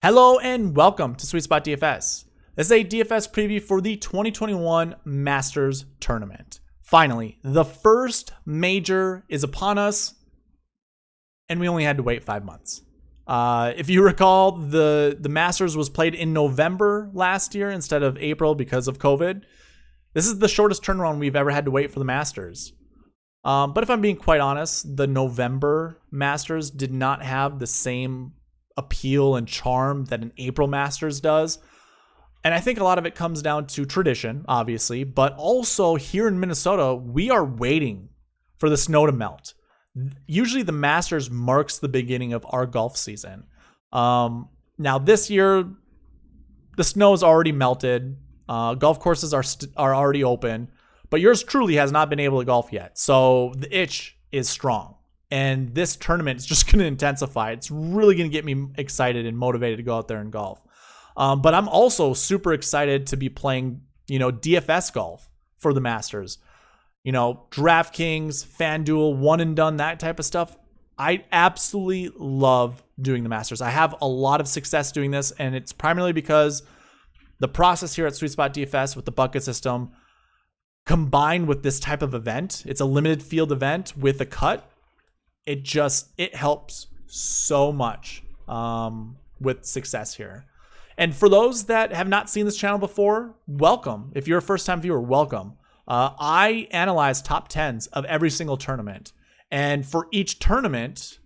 Hello and welcome to SweetSpotDFS. This is a DFS preview for the 2021 Masters Tournament. Finally, the first major is upon us, and we only had to wait 5 months. If you recall, the Masters was played in November last year instead of April because of COVID. This is the shortest turnaround we've ever had to wait for the Masters. But if I'm being quite honest, the November Masters did not have the same appeal and charm that an April Masters does. And I think a lot of it comes down to tradition, obviously, but also here in Minnesota, we are waiting for the snow to melt. Usually the Masters marks the beginning of our golf season. Now this year, the snow's already melted. Golf courses are already open, but yours truly has not been able to golf yet. So the itch is strong. And this tournament is just going to intensify. It's really going to get me excited and motivated to go out there and golf. But I'm also super excited to be playing, DFS golf for the Masters. DraftKings, FanDuel, one and done, that type of stuff. I absolutely love doing the Masters. I have a lot of success doing this, and it's primarily because the process here at SweetSpotDFS with the bucket system, combined with this type of event, it's a limited field event with a cut. It helps so much with success here. And for those that have not seen this channel before, welcome. If you're a first-time viewer, welcome. I analyze top 10s of every single tournament. And for each tournament,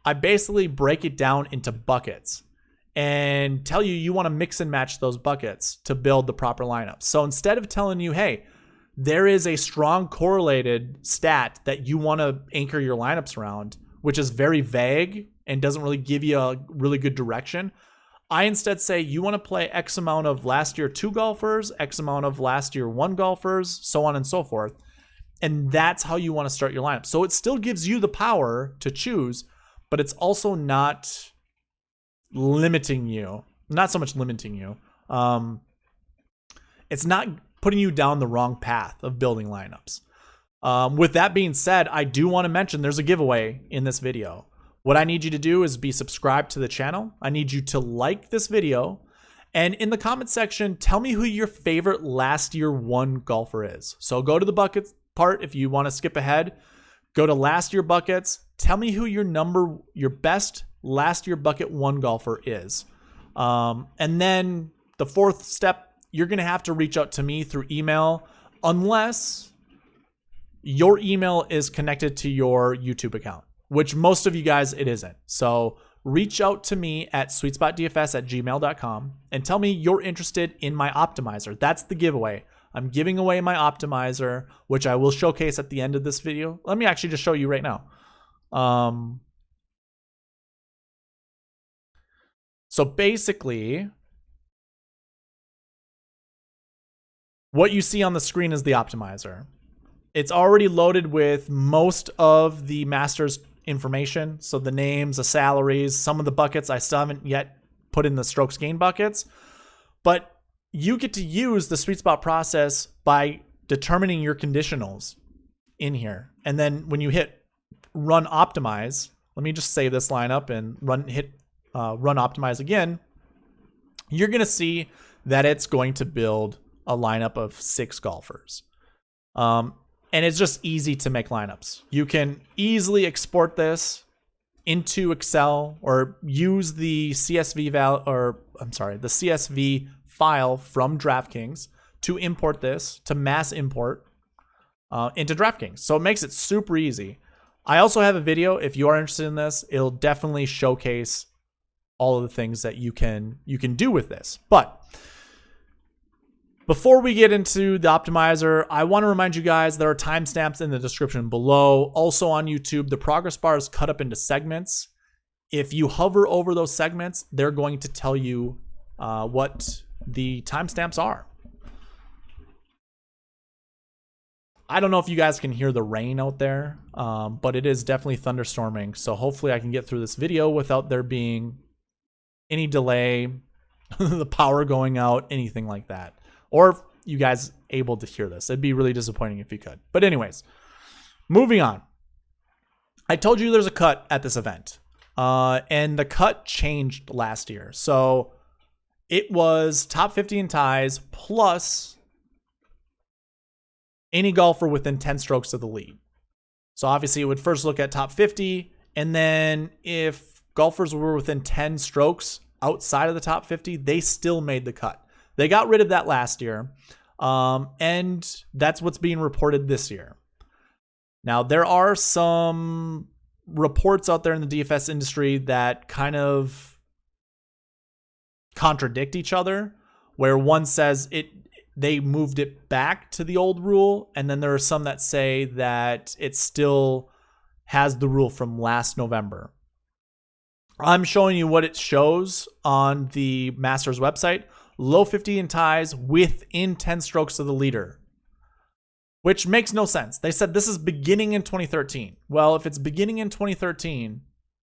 I basically break it down into buckets and tell you want to mix and match those buckets to build the proper lineup. So instead of telling you, hey, there is a strong correlated stat that you want to anchor your lineups around, which is very vague and doesn't really give you a really good direction, I instead say you want to play X amount of last year 2 golfers, X amount of last year 1 golfers, so on and so forth. And that's how you want to start your lineup. So it still gives you the power to choose, but it's also not limiting you. Not so much limiting you. It's not putting you down the wrong path of building lineups. With that being said, I do want to mention there's a giveaway in this video. What I need you to do is be subscribed to the channel. I need you to like this video. And in the comment section, tell me who your favorite last year 1 golfer is. So go to the buckets part if you want to skip ahead. Go to last year buckets. Tell me who your best last year bucket 1 golfer is. And then the 4th step, you're going to have to reach out to me through email unless your email is connected to your YouTube account, which most of you guys, it isn't. So reach out to me at sweetspotdfs@gmail.com and tell me you're interested in my optimizer. That's the giveaway. I'm giving away my optimizer, which I will showcase at the end of this video. Let me actually just show you right now. So basically, what you see on the screen is the optimizer. It's already loaded with most of the Masters information. So the names, the salaries, some of the buckets I still haven't yet put in the strokes gain buckets. But you get to use the sweet spot process by determining your conditionals in here. And then when you hit run optimize, let me just save this lineup and run optimize again. You're going to see that it's going to build a lineup of 6 golfers. And it's just easy to make lineups. You can easily export this into Excel or use the CSV file from DraftKings to import this, to mass import into DraftKings. So it makes it super easy. I also have a video. If you are interested in this, it'll definitely showcase all of the things that you can do with this. But before we get into the optimizer, I want to remind you guys there are timestamps in the description below. Also on YouTube, the progress bar is cut up into segments. If you hover over those segments, they're going to tell you what the timestamps are. I don't know if you guys can hear the rain out there, but it is definitely thunderstorming. So hopefully I can get through this video without there being any delay, the power going out, anything like that. Or you guys able to hear this. It'd be really disappointing if you could. But anyways, moving on. I told you there's a cut at this event. And the cut changed last year. So it was top 50 in ties plus any golfer within 10 strokes of the lead. So obviously it would first look at top 50. And then if golfers were within 10 strokes outside of the top 50, they still made the cut. They got rid of that last year. And that's what's being reported this year. Now, there are some reports out there in the DFS industry that kind of contradict each other, where one says they moved it back to the old rule, and then there are some that say that it still has the rule from last November. I'm showing you what it shows on the Masters website. Low 50 in ties within 10 strokes of the leader, which makes no sense. They said this is beginning in 2013. Well, if it's beginning in 2013,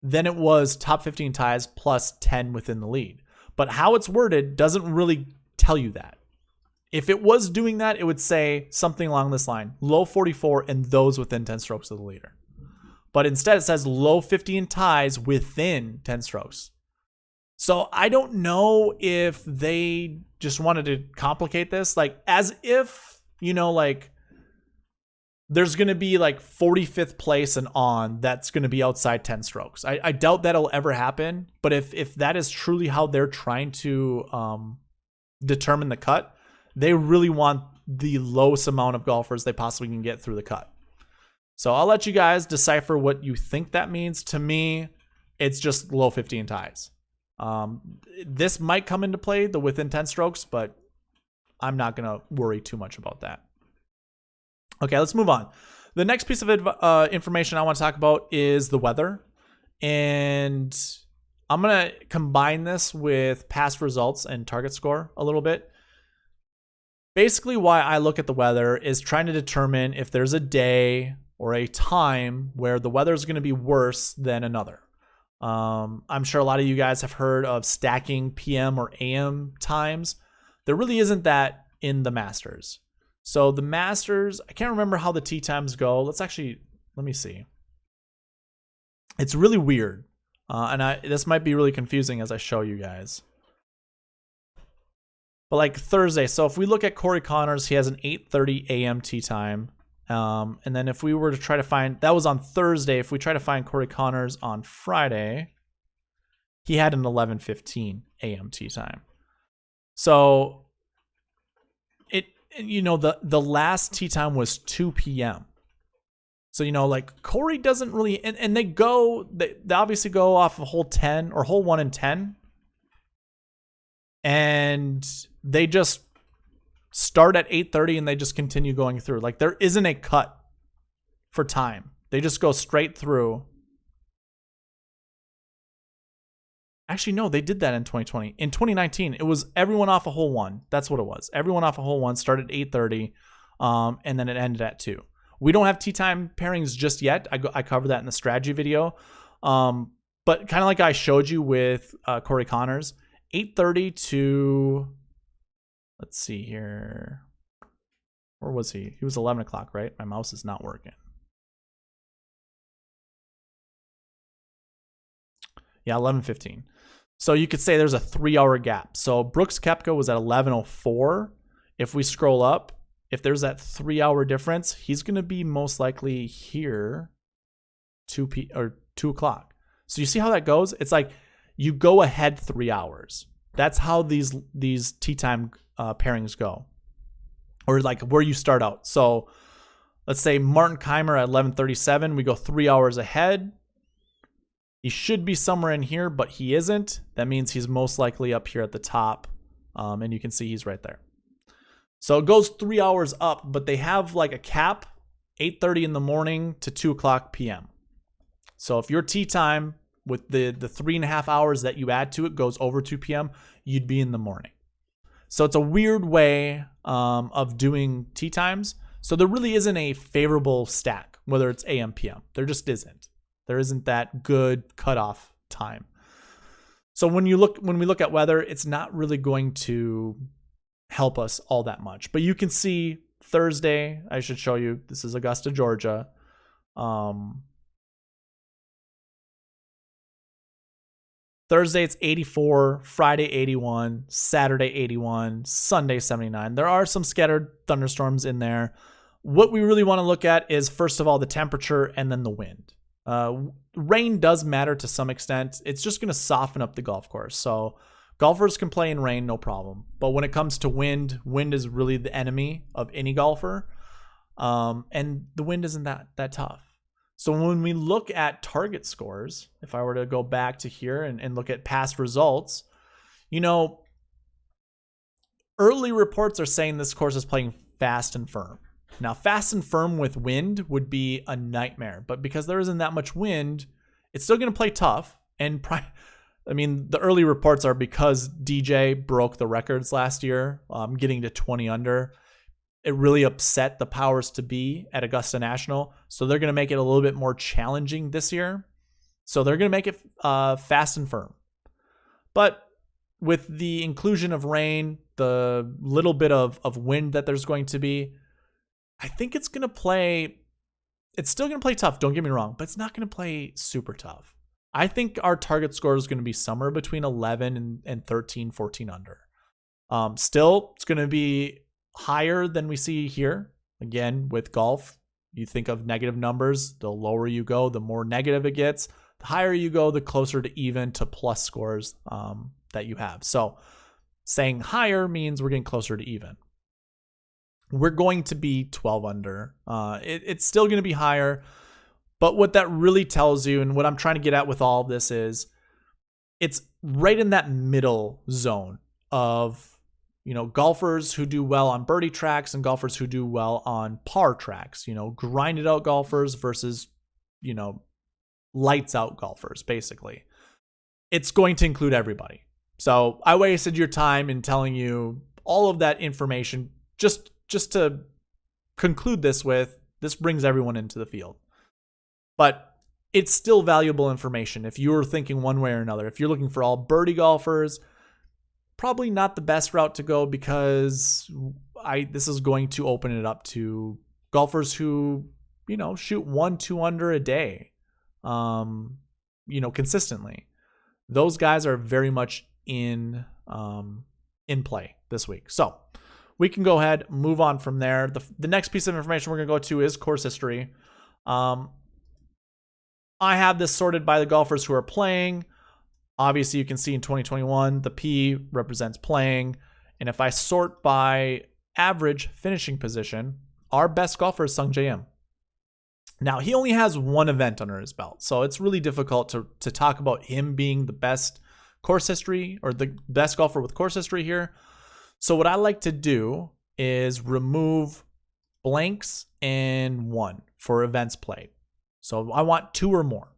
then it was top 15 ties plus 10 within the lead. But how it's worded doesn't really tell you that. If it was doing that, it would say something along this line: low 44 and those within 10 strokes of the leader. But instead it says low 50 in ties within 10 strokes. So I don't know if they just wanted to complicate this, like as if, like there's going to be like 45th place and on that's going to be outside 10 strokes. I doubt that'll ever happen. But if that is truly how they're trying to determine the cut, they really want the lowest amount of golfers they possibly can get through the cut. So I'll let you guys decipher what you think that means. To me, it's just low 50 in ties. This might come into play, the within 10 strokes, but I'm not going to worry too much about that. Okay, let's move on. The next piece of information I want to talk about is the weather. And I'm going to combine this with past results and target score a little bit. Basically, why I look at the weather is trying to determine if there's a day or a time where the weather is going to be worse than another. I'm sure a lot of you guys have heard of stacking PM or AM times. There really isn't that in the Masters. So the Masters, I can't remember how the tee times go. Let me see. It's really weird. And this might be really confusing as I show you guys. But like Thursday, so if we look at Corey Connors, he has an 8:30 a.m. tee time. And then if we were to try to find, that was on Thursday. If we try to find Corey Connors on Friday, he had an 11:15 a.m. tee time. So the last tee time was 2 p.m. So, like Corey doesn't really, and they obviously go off of hole 10 or hole 1 and 10. And they just start at 8:30 and they just continue going through. Like there isn't a cut for time. They just go straight through. Actually, no, they did that in 2020. In 2019, it was everyone off of hole 1. That's what it was. Everyone off of hole 1 started at 8:30, and then it ended at 2. We don't have tee time pairings just yet. I covered that in the strategy video. But kind of like I showed you with Corey Connors, 8:30 to, let's see here. Where was he? He was 11 o'clock, right? My mouse is not working. Yeah, 11:15. So you could say there's a 3-hour gap. So Brooks Koepka was at 11:04. If we scroll up, if there's that 3-hour difference, he's going to be most likely here 2 o'clock. So you see how that goes? It's like you go ahead 3 hours. That's how these tee time pairings go, or like where you start out. So let's say Martin Keimer at 11:37. We go 3 hours ahead. He should be somewhere in here, but he isn't. That means he's most likely up here at the top, and you can see he's right there. So it goes 3 hours up, but they have like a cap, 8:30 in the morning to 2 o'clock p.m. So if your tee time with the 3.5 hours that you add to it goes over 2 p.m., you'd be in the morning. So it's a weird way of doing tee times. So there really isn't a favorable stack, whether it's AM, PM. There just isn't. There isn't that good cutoff time. So when we look at weather, it's not really going to help us all that much. But you can see Thursday, I should show you, this is Augusta, Georgia. Thursday, it's 84, Friday, 81, Saturday, 81, Sunday, 79. There are some scattered thunderstorms in there. What we really want to look at is, first of all, the temperature and then the wind. Rain does matter to some extent. It's just going to soften up the golf course. So golfers can play in rain, no problem. But when it comes to wind, wind is really the enemy of any golfer. And the wind isn't that tough. So when we look at target scores, if I were to go back to here and look at past results, early reports are saying this course is playing fast and firm. Now, fast and firm with wind would be a nightmare, but because there isn't that much wind, it's still going to play tough. And the early reports are because DJ broke the records last year, getting to 20 under. It really upset the powers to be at Augusta National. So they're going to make it a little bit more challenging this year. So they're going to make it fast and firm. But with the inclusion of rain, the little bit of wind that there's going to be, I think it's still going to play tough. Don't get me wrong, but it's not going to play super tough. I think our target score is going to be somewhere between 11 and 13, 14 under. Still, it's going to be higher than we see here. Again, with golf, you think of negative numbers. The lower you go, the more negative it gets. The higher you go, the closer to even to plus scores that you have. So saying higher means we're getting closer to even. We're going to be 12 under. It's still going to be higher. But what that really tells you, and what I'm trying to get at with all of this, is it's right in that middle zone of golfers who do well on birdie tracks and golfers who do well on par tracks, grinded out golfers versus, lights out golfers, basically. It's going to include everybody. So I wasted your time in telling you all of that information just to conclude this brings everyone into the field. But it's still valuable information if you're thinking one way or another. If you're looking for all birdie golfers, probably not the best route to go, because this is going to open it up to golfers who, shoot 1-2 under a day, consistently. Those guys are very much in play this week. So we can go ahead, move on from there. The next piece of information we're going to go to is course history. I have this sorted by the golfers who are playing. Obviously, you can see in 2021, the P represents playing. And if I sort by average finishing position, our best golfer is Sung J M. Now, he only has one event under his belt, so it's really difficult to talk about him being the best course history or the best golfer with course history here. So what I like to do is remove blanks and 1 for events played. So I want 2 or more.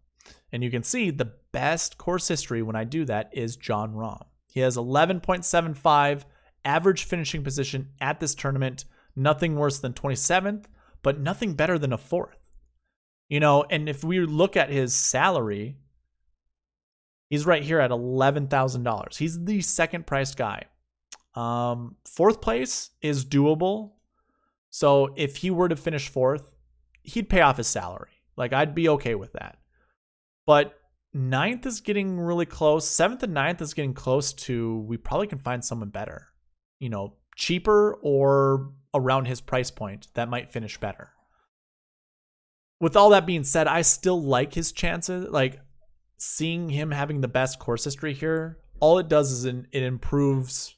And you can see the best course history when I do that is Jon Rahm. He has 11.75 average finishing position at this tournament. Nothing worse than 27th, but nothing better than a 4th. And if we look at his salary, he's right here at $11,000. He's the second priced guy. 4th place is doable. So if he were to finish 4th, he'd pay off his salary. Like, I'd be okay with that. But 9th is getting really close. 7th and 9th is getting close to, we probably can find someone better, cheaper or around his price point that might finish better. With all that being said, I still like his chances. Like, seeing him having the best course history here, all it does is it improves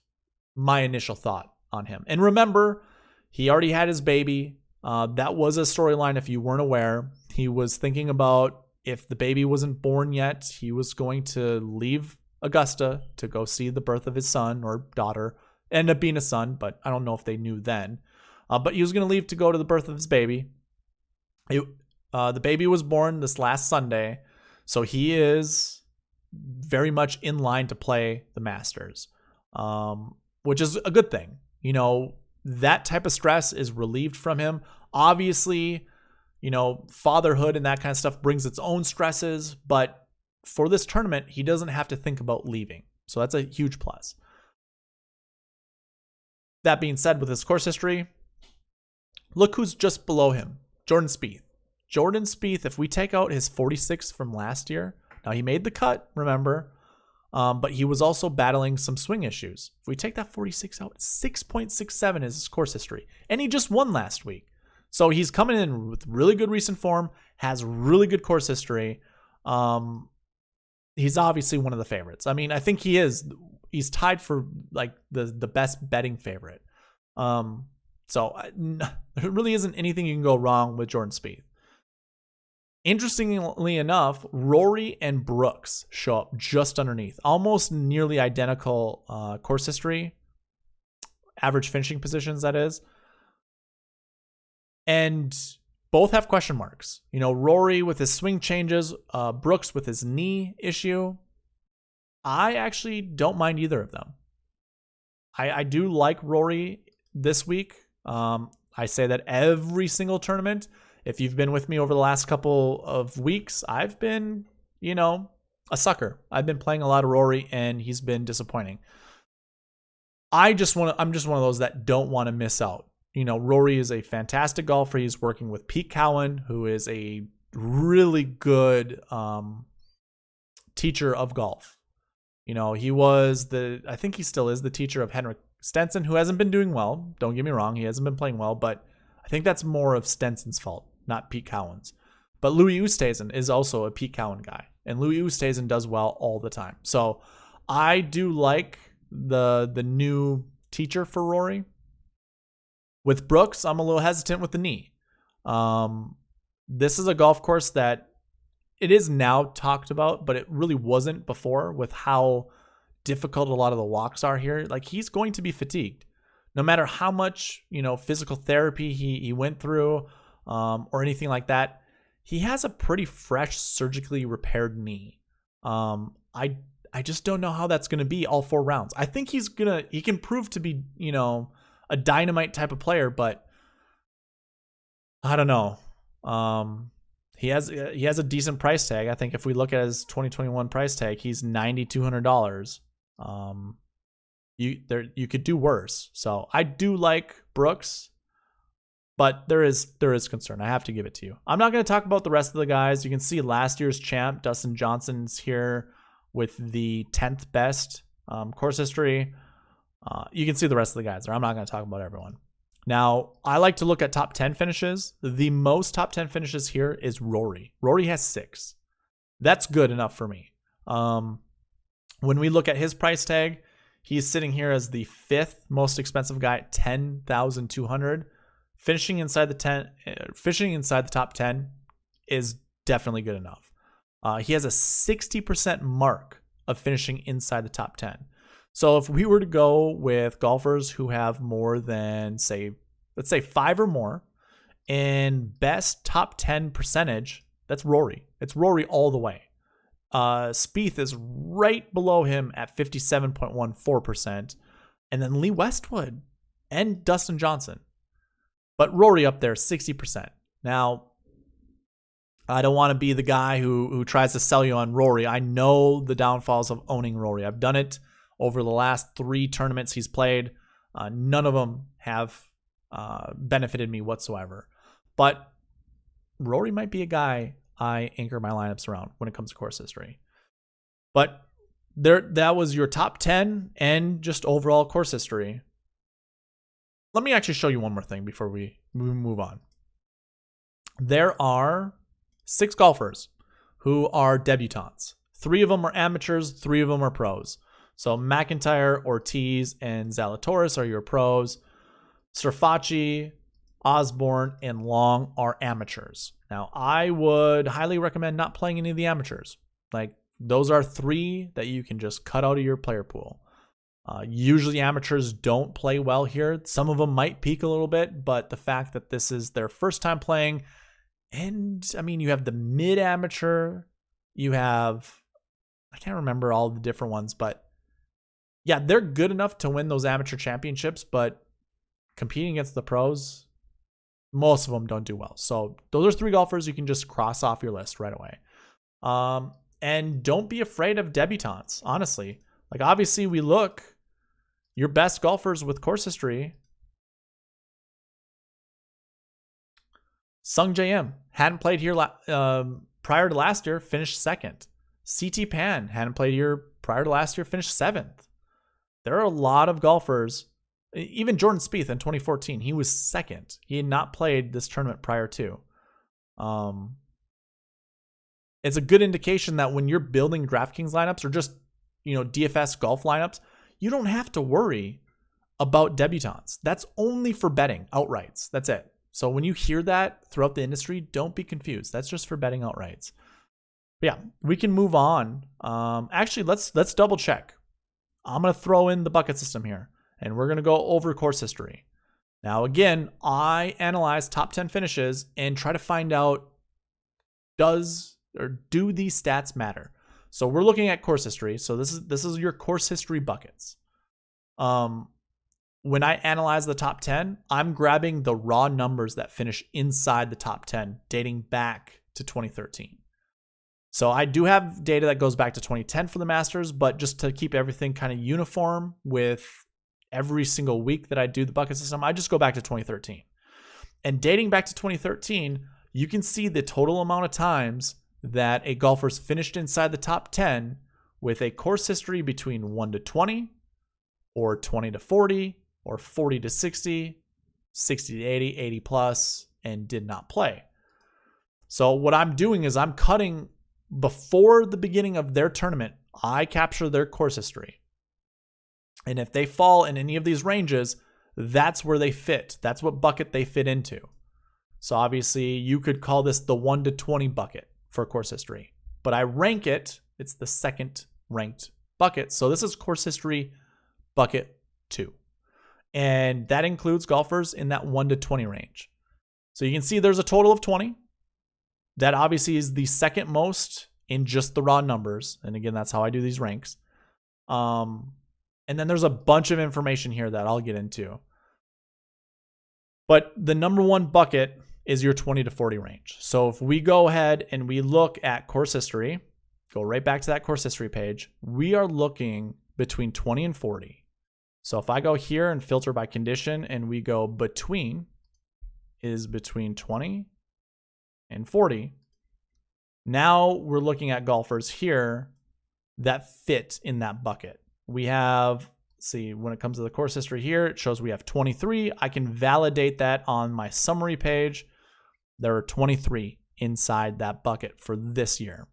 my initial thought on him. And remember, he already had his baby. That was a storyline if you weren't aware. He was thinking about, if the baby wasn't born yet, he was going to leave Augusta to go see the birth of his son or daughter. Ended up being a son, but I don't know if they knew then. But he was going to leave to go to the birth of his baby. The baby was born this last Sunday, so he is very much in line to play the Masters, which is a good thing. That type of stress is relieved from him. Obviously, fatherhood and that kind of stuff brings its own stresses, but for this tournament, he doesn't have to think about leaving. So that's a huge plus. That being said, with his course history, look who's just below him, Jordan Spieth. Jordan Spieth, if we take out his 46 from last year, now he made the cut, remember, But he was also battling some swing issues. If we take that 46 out, 6.67 is his course history. And he just won last week. So he's coming in with really good recent form, has really good course history. He's obviously one of the favorites. I mean, I think he is. He's tied for like the best betting favorite. So there really isn't anything you can go wrong with Jordan Spieth. Interestingly enough, Rory and Brooks show up just underneath, almost nearly identical course history, average finishing positions, that is. And both have question marks. You know, Rory with his swing changes, Brooks with his knee issue. I actually don't mind either of them. I do like Rory this week. I say that every single tournament. If you've been with me over the last couple of weeks, I've been, a sucker. I've been playing a lot of Rory, and he's been disappointing. I'm just one of those that don't want to miss out. Rory is a fantastic golfer. He's working with Pete Cowan, who is a really good teacher of golf. He was I think he still is the teacher of Henrik Stenson, who hasn't been doing well. Don't get me wrong. He hasn't been playing well, but I think that's more of Stenson's fault, not Pete Cowan's. But Louis Oosthuizen is also a Pete Cowan guy, and Louis Oosthuizen does well all the time. So I do like the new teacher for Rory. With Brooks, I'm a little hesitant with the knee. This is a golf course that it is now talked about, but it really wasn't before with how difficult a lot of the walks are here. Like, he's going to be fatigued. No matter how much, physical therapy he went through or anything like that, he has a pretty fresh, surgically repaired knee. I just don't know how that's going to be all 4 rounds. I think he can prove to be, a dynamite type of player, but I don't know. He has a decent price tag. I think if we look at his 2021 price tag, he's $9,200. You could do worse. So I do like Brooks, but there is concern. I have to give it to you. I'm not going to talk about the rest of the guys. You can see last year's champ Dustin Johnson's here with the 10th best course history. You can see the rest of the guys there. I'm not going to talk about everyone. Now, I like to look at top 10 finishes. The most top 10 finishes here is Rory. Rory has 6. That's good enough for me. When we look at his price tag, he's sitting here as the 5th most expensive guy at $10,200. Finishing inside the top 10 is definitely good enough. He has a 60% mark of finishing inside the top 10. So if we were to go with golfers who have more than, let's say 5 or more, and best top 10 percentage, that's Rory. It's Rory all the way. Spieth is right below him at 57.14%, and then Lee Westwood and Dustin Johnson. But Rory up there, 60%. Now, I don't want to be the guy who tries to sell you on Rory. I know the downfalls of owning Rory. I've done it over the last 3 tournaments he's played. None of them have benefited me whatsoever. But Rory might be a guy I anchor my lineups around when it comes to course history. But that was your top 10 and just overall course history. Let me actually show you one more thing before we move on. There are 6 golfers who are debutantes. 3 of them are amateurs, 3 of them are pros. So McIntyre, Ortiz, and Zalatoris are your pros. Serfaci, Osborne, and Long are amateurs. Now, I would highly recommend not playing any of the amateurs. Like, those are 3 that you can just cut out of your player pool. Usually amateurs don't play well here. Some of them might peak a little bit, but the fact that this is their first time playing, and I mean, you have the mid-amateur, you have, I can't remember all the different ones, but yeah, they're good enough to win those amateur championships, but competing against the pros, most of them don't do well. So those are 3 golfers you can just cross off your list right away. And don't be afraid of debutantes, honestly. Like, obviously, we look, your best golfers with course history. Sung J M hadn't played here prior to last year, finished 2nd. CT Pan hadn't played here prior to last year finished 7th. There are a lot of golfers, even Jordan Spieth in 2014, he was 2nd. He had not played this tournament prior to. It's a good indication that when you're building DraftKings lineups or just, DFS golf lineups, you don't have to worry about debutants. That's only for betting outrights. That's it. So when you hear that throughout the industry, don't be confused. That's just for betting outrights. But yeah, we can move on. Actually, let's double check. I'm going to throw in the bucket system here, and we're going to go over course history. Now, again, I analyze top 10 finishes and try to find out do these stats matter? So we're looking at course history. So this is your course history buckets. When I analyze the top 10, I'm grabbing the raw numbers that finish inside the top 10 dating back to 2013. So I do have data that goes back to 2010 for the Masters, but just to keep everything kind of uniform with every single week that I do the bucket system, I just go back to 2013. And dating back to 2013, you can see the total amount of times that a golfer's finished inside the top 10 with a course history between 1 to 20 or 20 to 40 or 40 to 60, 60 to 80, 80 plus, and did not play. So what I'm doing is I'm cutting before the beginning of their tournament. I capture their course history. And if they fall in any of these ranges, that's where they fit. That's what bucket they fit into. So obviously you could call this the 1 to 20 bucket for course history, but I rank it. It's the second ranked bucket. So this is course history bucket 2. And that includes golfers in that 1 to 20 range. So you can see there's a total of 20. That obviously is the second most in just the raw numbers. And again, that's how I do these ranks. And then there's a bunch of information here that I'll get into. But the number one bucket is your 20 to 40 range. So if we go ahead and we look at course history, go right back to that course history page, we are looking between 20 and 40. So if I go here and filter by condition and we go between 20 and 40, now we're looking at golfers here that fit in that bucket. We have, see, when it comes to the course history here, it shows we have 23. I can validate that on my summary page. There are 23 inside that bucket for this year.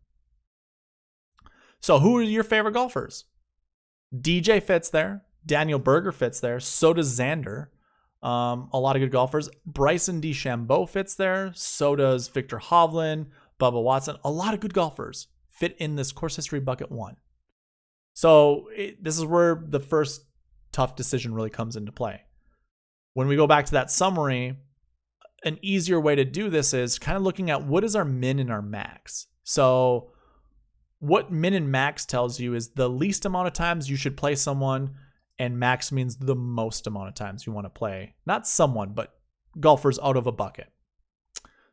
So who are your favorite golfers? DJ fits there. Daniel Berger fits there. So does Xander. A lot of good golfers. Bryson DeChambeau fits there. So does Victor Hovland, Bubba Watson. A lot of good golfers fit in this course history bucket 1. So this is where the first tough decision really comes into play. When we go back to that summary, an easier way to do this is kind of looking at what is our min and our max. So what min and max tells you is the least amount of times you should play someone, and max means the most amount of times you want to play. Not someone, but golfers out of a bucket.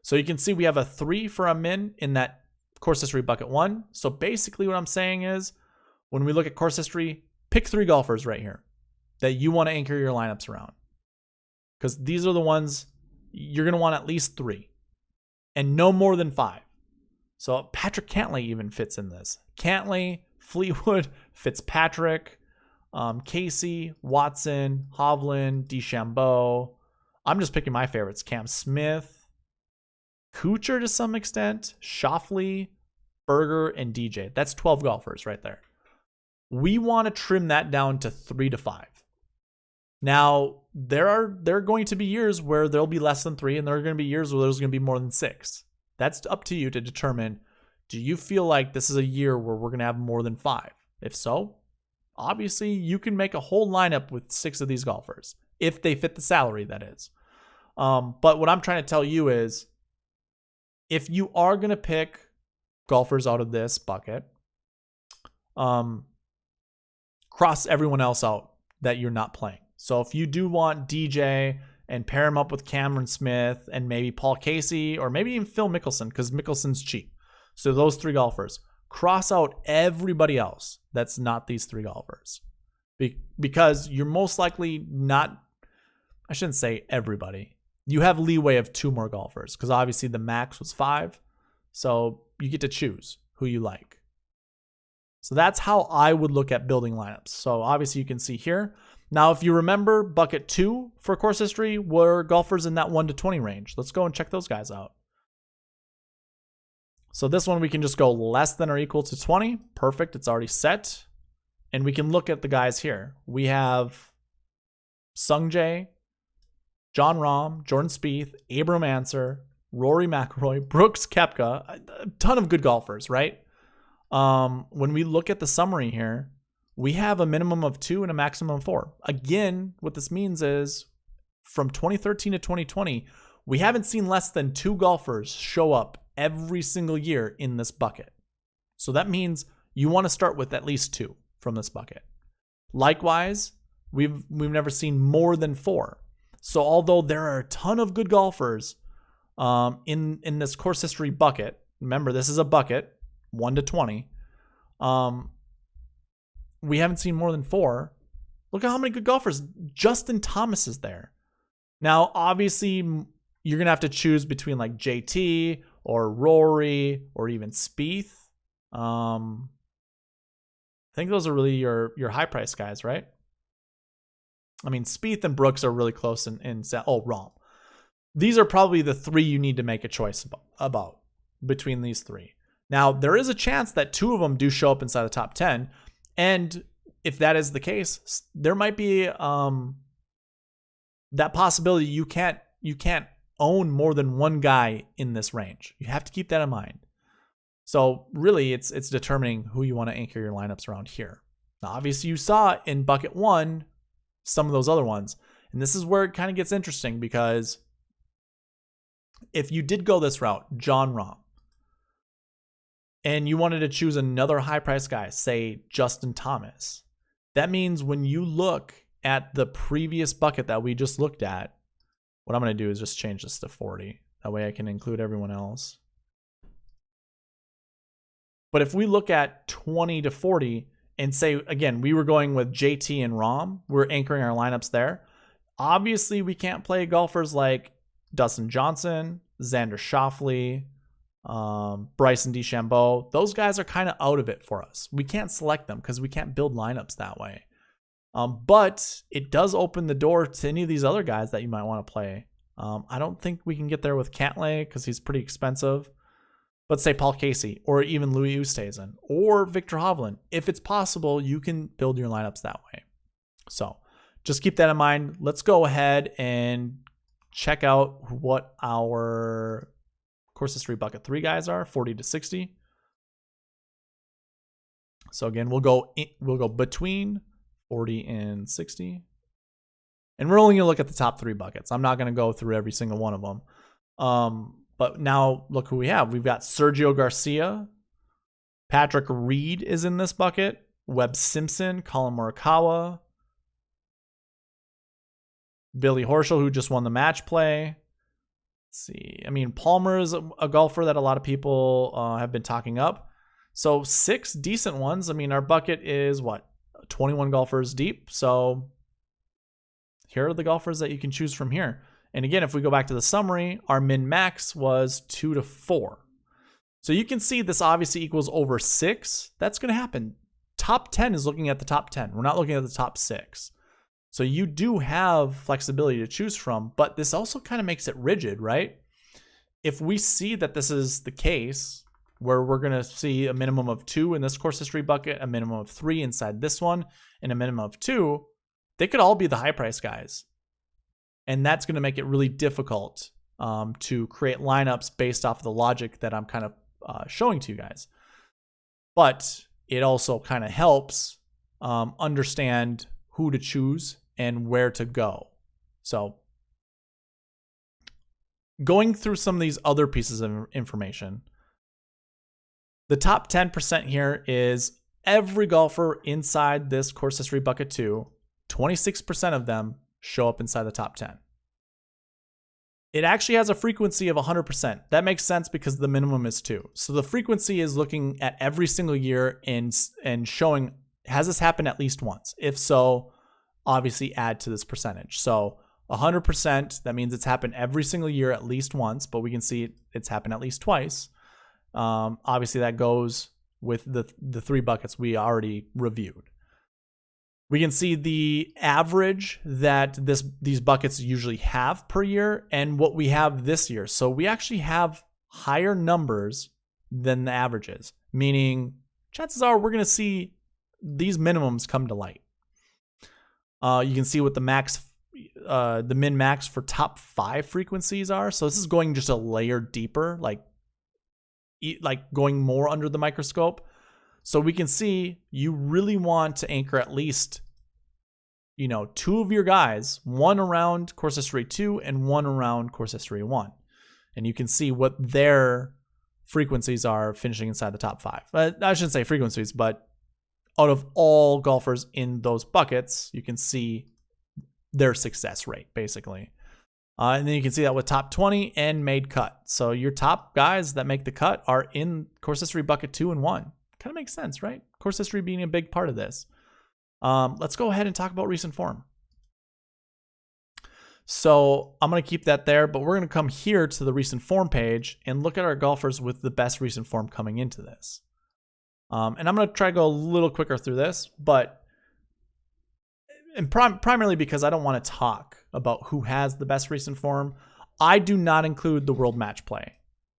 So you can see we have a 3 for a min in that course history bucket 1. So basically what I'm saying is when we look at course history, pick 3 golfers right here that you want to anchor your lineups around. Because these are the ones you're going to want at least 3 and no more than 5. So Patrick Cantlay even fits in this. Cantlay, Fleetwood, Fitzpatrick, Casey, Watson, Hovland, DeChambeau. I'm just picking my favorites. Cam Smith, Kuchar to some extent, Schauffele, Berger, and DJ. That's 12 golfers right there. We want to trim that down to 3 to 5. Now, there are going to be years where there'll be less than 3, and there are going to be years where there's going to be more than 6. That's up to you to determine, do you feel like this is a year where we're going to have more than 5? If so, obviously you can make a whole lineup with 6 of these golfers, if they fit the salary, that is. But what I'm trying to tell you is, if you are going to pick golfers out of this bucket, cross everyone else out that you're not playing. So if you do want DJ and pair him up with Cameron Smith and maybe Paul Casey or maybe even Phil Mickelson, because Mickelson's cheap. So those 3 golfers, cross out everybody else that's not these 3 golfers. Because you're most likely not, I shouldn't say everybody. You have leeway of 2 more golfers because obviously the max was 5. So you get to choose who you like. So that's how I would look at building lineups. So obviously you can see here. Now, if you remember, bucket 2 for course history were golfers in that 1 to 20 range. Let's go and check those guys out. So this one, we can just go less than or equal to 20. Perfect. It's already set. And we can look at the guys here. We have Sung Jae, John Rahm, Jordan Spieth, Abram Ancer, Rory McIlroy, Brooks Koepka, a ton of good golfers, right? When we look at the summary here, we have a minimum of 2 and a maximum of 4. Again, what this means is from 2013 to 2020, we haven't seen less than 2 golfers show up every single year in this bucket. So that means you want to start with at least 2 from this bucket. Likewise, we've never seen more than 4. So although there are a ton of good golfers in this course history bucket, remember this is a bucket, 1 to 20. We haven't seen more than 4. Look at how many good golfers. Justin Thomas is there. Now, obviously, you're going to have to choose between like JT or Rory or even Spieth. I think those are really your high price guys, right? I mean, Spieth and Brooks are really close in Rahm. These are probably the 3 you need to make a choice about between these 3. Now, there is a chance that 2 of them do show up inside the top 10. And if that is the case, there might be that possibility you can't own more than 1 guy in this range. You have to keep that in mind. So really, it's determining who you want to anchor your lineups around here. Now, obviously, you saw in bucket 1 some of those other ones. And this is where it kind of gets interesting, because if you did go this route, John Rahm, and you wanted to choose another high-priced guy, say Justin Thomas, that means when you look at the previous bucket that we just looked at, what I'm going to do is just change this to 40. That way I can include everyone else. But if we look at 20 to 40 and say, again, we were going with JT and Rahm, we're anchoring our lineups there. Obviously, we can't play golfers like Dustin Johnson, Xander Schauffele, Bryson DeChambeau. Those guys are kind of out of it for us. We can't select them because we can't build lineups that way. But it does open the door to any of these other guys that you might want to play. I don't think we can get there with Cantlay because he's pretty expensive. Let's say Paul Casey or even Louis Oosthuizen or Victor Hovland. If it's possible, you can build your lineups that way. So just keep that in mind. Let's go ahead and check out what our course history bucket 3 guys are, 40 to 60. So again, we'll go between 40 and 60. And we're only going to look at the top 3 buckets. I'm not going to go through every single one of them. But now look who we have. We've got Sergio Garcia. Patrick Reed is in this bucket. Webb Simpson, Colin Morikawa. Billy Horschel, who just won the match play. Let's see. I mean, Palmer is a golfer that a lot of people have been talking up. So 6 decent ones. I mean, our bucket is 21 golfers deep. So here are the golfers that you can choose from here. And again, if we go back to the summary, our min-max was 2 to 4. So you can see this obviously equals over 6. That's going to happen. Top 10 is looking at the top 10. We're not looking at the top 6. So you do have flexibility to choose from, but this also kind of makes it rigid, right? If we see that this is the case, where we're going to see a minimum of 2 in this course history bucket, a minimum of 3 inside this one, and a minimum of 2, they could all be the high price guys. And that's going to make it really difficult to create lineups based off of the logic that I'm kind of showing to you guys. But it also kind of helps understand who to choose and where to go. So going through some of these other pieces of information, the top 10% here is every golfer inside this course history bucket 2, 26% of them show up inside the top 10. It actually has a frequency of 100%. That makes sense because the minimum is 2. So the frequency is looking at every single year and showing, has this happened at least once? If so, obviously add to this percentage. So 100%, that means it's happened every single year at least once, but we can see it's happened at least twice. Obviously that goes with the 3 buckets we already reviewed. We can see the average that these buckets usually have per year and what we have this year. So we actually have higher numbers than the averages, meaning chances are we're going to see these minimums come to light. You can see what the min max for top 5 frequencies are. So this is going just a layer deeper, like going more under the microscope. So we can see you really want to anchor at least, 2 of your guys, one around course history 2 and one around course history 1. And you can see what their frequencies are finishing inside the top 5. I shouldn't say frequencies, but out of all golfers in those buckets, you can see their success rate, basically. And then you can see that with top 20 and made cut. So your top guys that make the cut are in course history bucket 2 and 1. Kind of makes sense, right? Course history being a big part of this. Let's go ahead and talk about recent form. So I'm going to keep that there, but we're going to come here to the recent form page and look at our golfers with the best recent form coming into this. And I'm going to try to go a little quicker through this, but primarily because I don't want to talk about who has the best recent form. I do not include the world match play.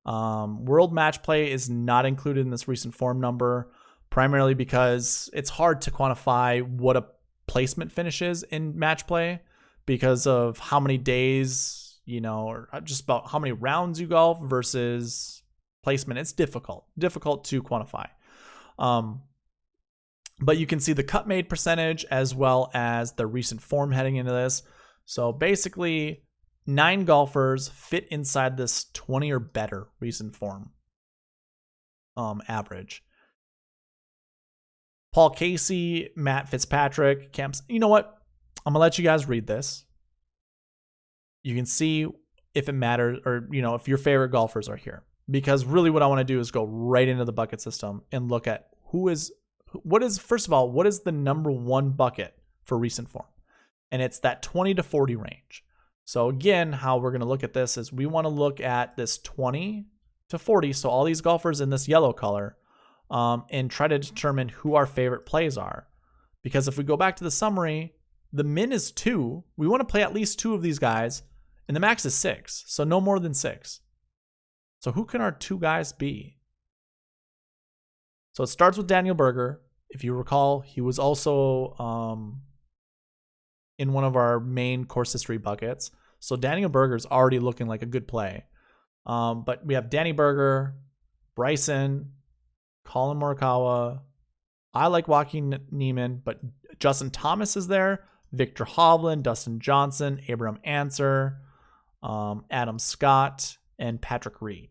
World match play is not included in this recent form number, primarily because it's hard to quantify what a placement finish is in match play because of how many days, or just about how many rounds you golf versus placement. It's difficult to quantify. But you can see the cut made percentage as well as the recent form heading into this. So basically 9 golfers fit inside this 20 or better recent form average. Paul Casey, Matt Fitzpatrick, Camps. You know what? I'm going to let you guys read this. You can see if it matters or, if your favorite golfers are here. Because really what I want to do is go right into the bucket system and look at first of all, what is the number 1 bucket for recent form? And it's that 20 to 40 range. So again, how we're going to look at this is we want to look at this 20 to 40. So all these golfers in this yellow color and try to determine who our favorite plays are. Because if we go back to the summary, the min is 2. We want to play at least 2 of these guys and the max is 6. So no more than 6. So who can our 2 guys be? So it starts with Daniel Berger. If you recall, he was also in one of our main course history buckets. So Daniel Berger's already looking like a good play. But we have Danny Berger, Bryson, Colin Morikawa. I like Joaquin Niemann, but Justin Thomas is there. Victor Hovland, Dustin Johnson, Abraham Ancer, Adam Scott, and Patrick Reed.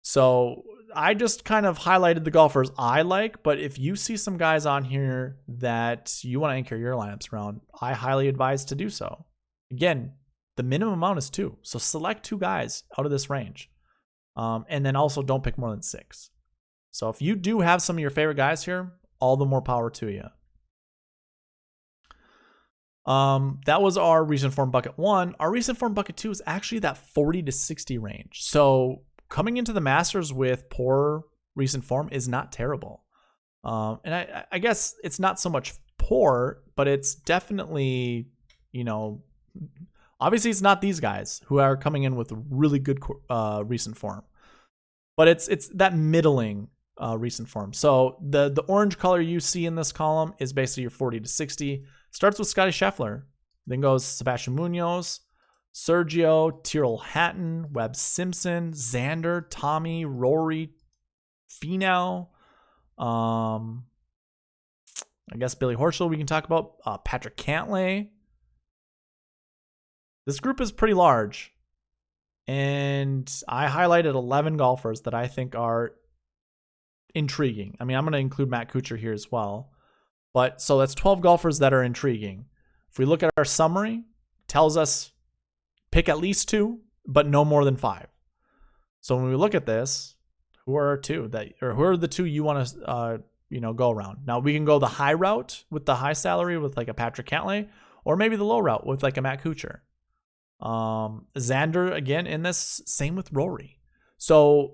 So I just kind of highlighted the golfers I like, but if you see some guys on here that you want to anchor your lineups around, I highly advise to do so. Again, the minimum amount is 2. So select 2 guys out of this range. And then also don't pick more than 6. So if you do have some of your favorite guys here, all the more power to you. That was our recent form bucket 1. Our recent form bucket 2 is actually that 40 to 60 range. So coming into the Masters with poor recent form is not terrible. And I guess it's not so much poor, but it's definitely, obviously it's not these guys who are coming in with really good recent form, but it's that middling recent form. So the orange color you see in this column is basically your 40 to 60. Starts with Scotty Scheffler, then goes Sebastian Munoz, Sergio, Tyrrell Hatton, Webb Simpson, Xander, Tommy, Rory, Finau. I guess Billy Horschel we can talk about. Patrick Cantlay. This group is pretty large. And I highlighted 11 golfers that I think are intriguing. I mean, I'm going to include Matt Kuchar here as well. But so that's 12 golfers that are intriguing. If we look at our summary, it tells us pick at least 2, but no more than 5. So when we look at this, who are our 2 who are the 2 you want to go around? Now we can go the high route with the high salary with like a Patrick Cantlay, or maybe the low route with like a Matt Kuchar. Xander again in this, same with Rory. So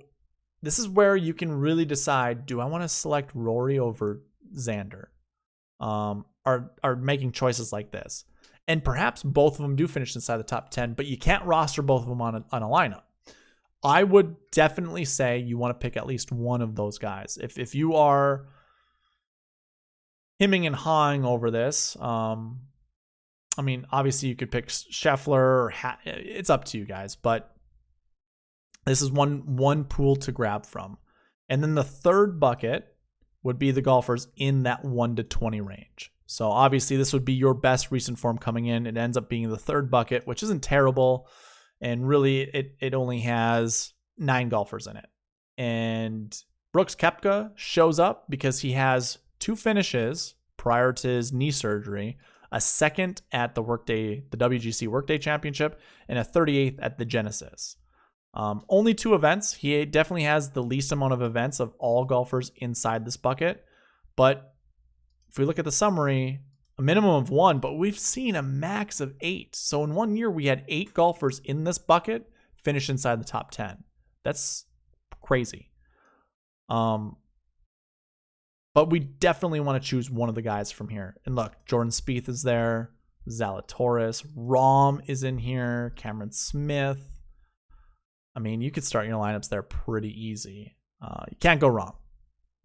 this is where you can really decide, do I want to select Rory over Xander? Are making choices like this. And perhaps both of them do finish inside the top 10, but you can't roster both of them on a lineup. I would definitely say you want to pick at least one of those guys. If you are hemming and hawing over this, I mean, obviously you could pick Scheffler or it's up to you guys, but this is one pool to grab from. And then the third bucket would be the golfers in that 1 to 20 range. So obviously this would be your best recent form coming in. It ends up being the third bucket, which isn't terrible. And really it only has 9 golfers in it. And Brooks Koepka shows up because he has 2 finishes prior to his knee surgery, a second at the WGC Workday Championship, and a 38th at the Genesis. Only 2 events. He definitely has the least amount of events of all golfers inside this bucket. But if we look at the summary, a minimum of 1, but we've seen a max of 8. So in 1 year, we had 8 golfers in this bucket finish inside the top 10. That's crazy. But we definitely want to choose one of the guys from here. And look, Jordan Spieth is there. Zalatoris. Rahm is in here. Cameron Smith. I mean, you could start your lineups there pretty easy. You can't go wrong.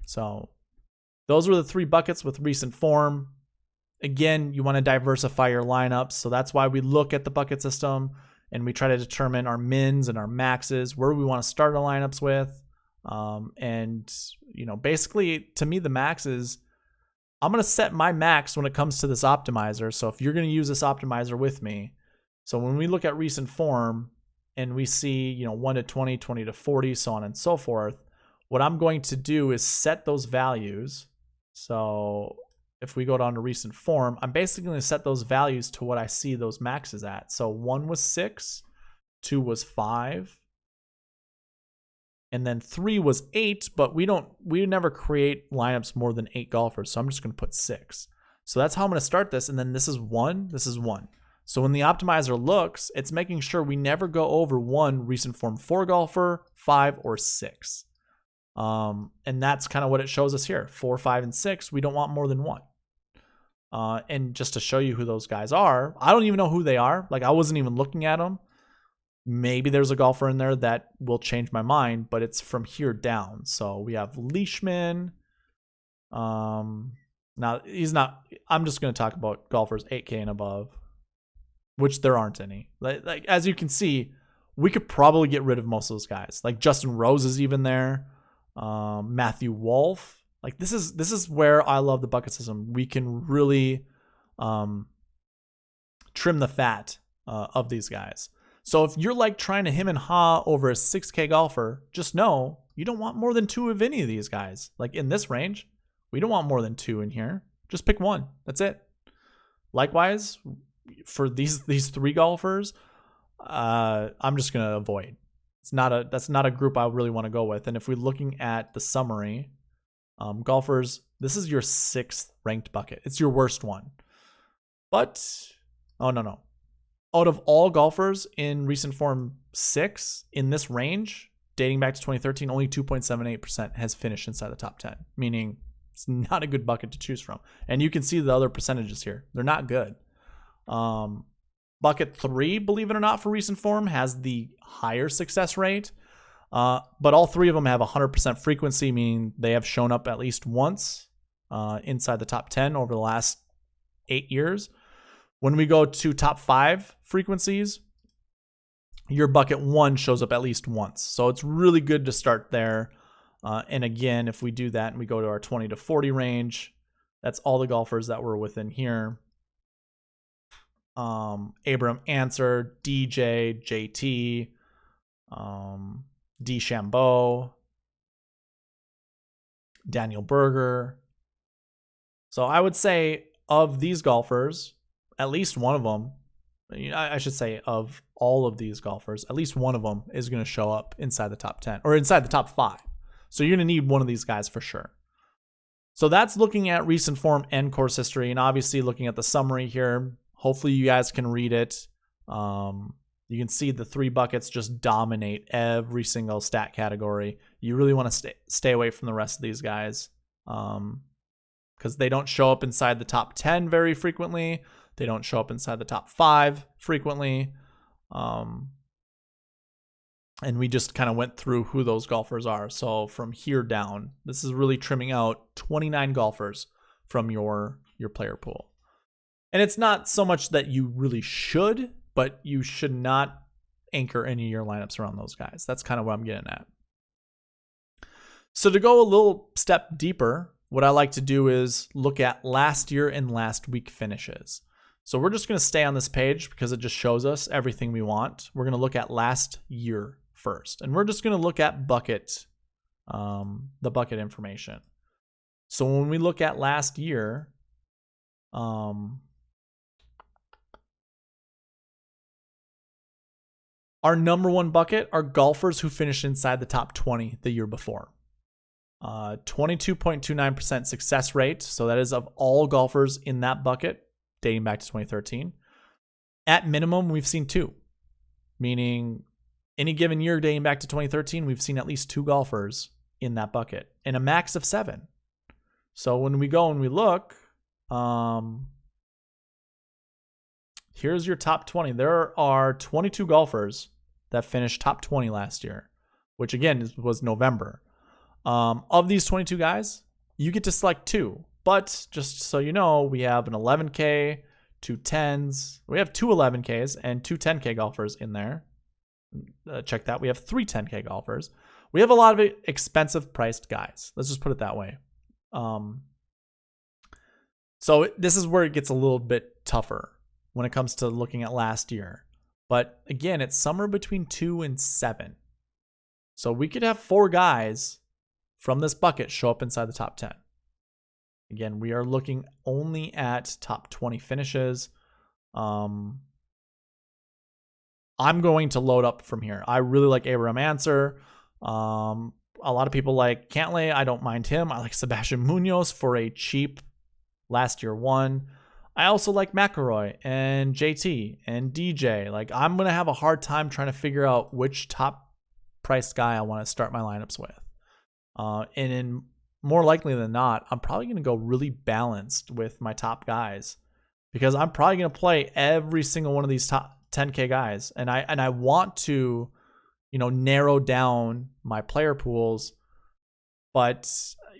So those were the 3 buckets with recent form. Again, you want to diversify your lineups. So that's why we look at the bucket system and we try to determine our mins and our maxes, where we want to start our lineups with. And, basically to me, the max is, I'm going to set my max when it comes to this optimizer. So if you're going to use this optimizer with me, so when we look at recent form and we see, 1 to 20, 20 to 40, so on and so forth, what I'm going to do is set those values. So if we go down to recent form, I'm basically going to set those values to what I see those maxes at. So 1 was 6, 2 was 5, and then 3 was 8, but we never create lineups more than 8 golfers. So I'm just going to put 6. So that's how I'm going to start this. And then this is 1, this is 1. So when the optimizer looks, it's making sure we never go over 1 recent form 4 golfer, 5, or 6. And that's kind of what it shows us here. 4, 5, and 6. We don't want more than 1. And just to show you who those guys are, I don't even know who they are. Like, I wasn't even looking at them. Maybe there's a golfer in there that will change my mind, but it's from here down. So we have Leishman. Now he's not. I'm just going to talk about golfers 8K and above, which there aren't any. Like as you can see, we could probably get rid of most of those guys. Like Justin Rose is even there. Matthew Wolff. Like this is where I love the bucket system. We can really trim the fat of these guys. So if you're like trying to hem and haw over a 6K golfer, just know you don't want more than 2 of any of these guys. Like in this range, we don't want more than 2 in here. Just pick 1. That's it. Likewise, for these 3 golfers, I'm just gonna avoid. That's not a group I really want to go with. And if we're looking at the summary, golfers, this is your 6th ranked bucket. It's your worst one. But no. Out of all golfers in recent form 6 in this range, dating back to 2013, only 2.78% has finished inside the top 10, meaning it's not a good bucket to choose from. And you can see the other percentages here. They're not good. Bucket 3, believe it or not, for recent form has the higher success rate. But all 3 of them have 100% frequency, meaning they have shown up at least once inside the top 10 over the last 8 years. When we go to top 5 frequencies, your bucket 1 shows up at least once. So it's really good to start there. And again, if we do that and we go to our 20 to 40 range, that's all the golfers that were within here. Abram Answer, DJ, JT, DeChambeau, Daniel Berger. So I would say of these golfers, at least one of them, I should say of all of these golfers, at least one of them is going to show up inside the top 10 or inside the top 5. So you're going to need one of these guys for sure. So that's looking at recent form and course history, and obviously looking at the summary here. Hopefully you guys can read it. You can see the 3 buckets just dominate every single stat category. You really want to stay away from the rest of these guys because they don't show up inside the top 10 very frequently. They don't show up inside the top 5 frequently. And we just kind of went through who those golfers are. So from here down, this is really trimming out 29 golfers from your player pool. And it's not so much that you really should, but you should not anchor any of your lineups around those guys. That's kind of what I'm getting at. So to go a little step deeper, what I like to do is look at last year and last week finishes. So we're just going to stay on this page because it just shows us everything we want. We're going to look at last year first, and we're just going to look at bucket, the bucket information. So when we look at last year, our number one bucket are golfers who finished inside the top 20 the year before. 22.29% success rate. So that is of all golfers in that bucket dating back to 2013. At minimum, we've seen 2, meaning any given year dating back to 2013, we've seen at least 2 golfers in that bucket and a max of 7. So when we go and we look, here's your top 20. There are 22 golfers that finished top 20 last year, which again was November. Of these 22 guys, you get to select 2. But just so you know, we have an 11K, 2 10s. We have 2 11Ks and 2 10K golfers in there. Check that. We have 3 10K golfers. We have a lot of expensive priced guys. Let's just put it that way. So this is where it gets a little bit tougher when it comes to looking at last year. But again, it's somewhere between 2 and 7. So we could have 4 guys from this bucket show up inside the top 10. Again, we are looking only at top 20 finishes. I'm going to load up from here. I really like Abraham Answer. A lot of people like Cantlay. I don't mind him. I like Sebastian Munoz for a cheap last year one. I also like McIlroy and JT and DJ. Like, I'm going to have a hard time trying to figure out which top priced guy I want to start my lineups with. And in more likely than not, I'm probably going to go really balanced with my top guys because I'm probably going to play every single one of these top 10K guys. And I want to, narrow down my player pools. But,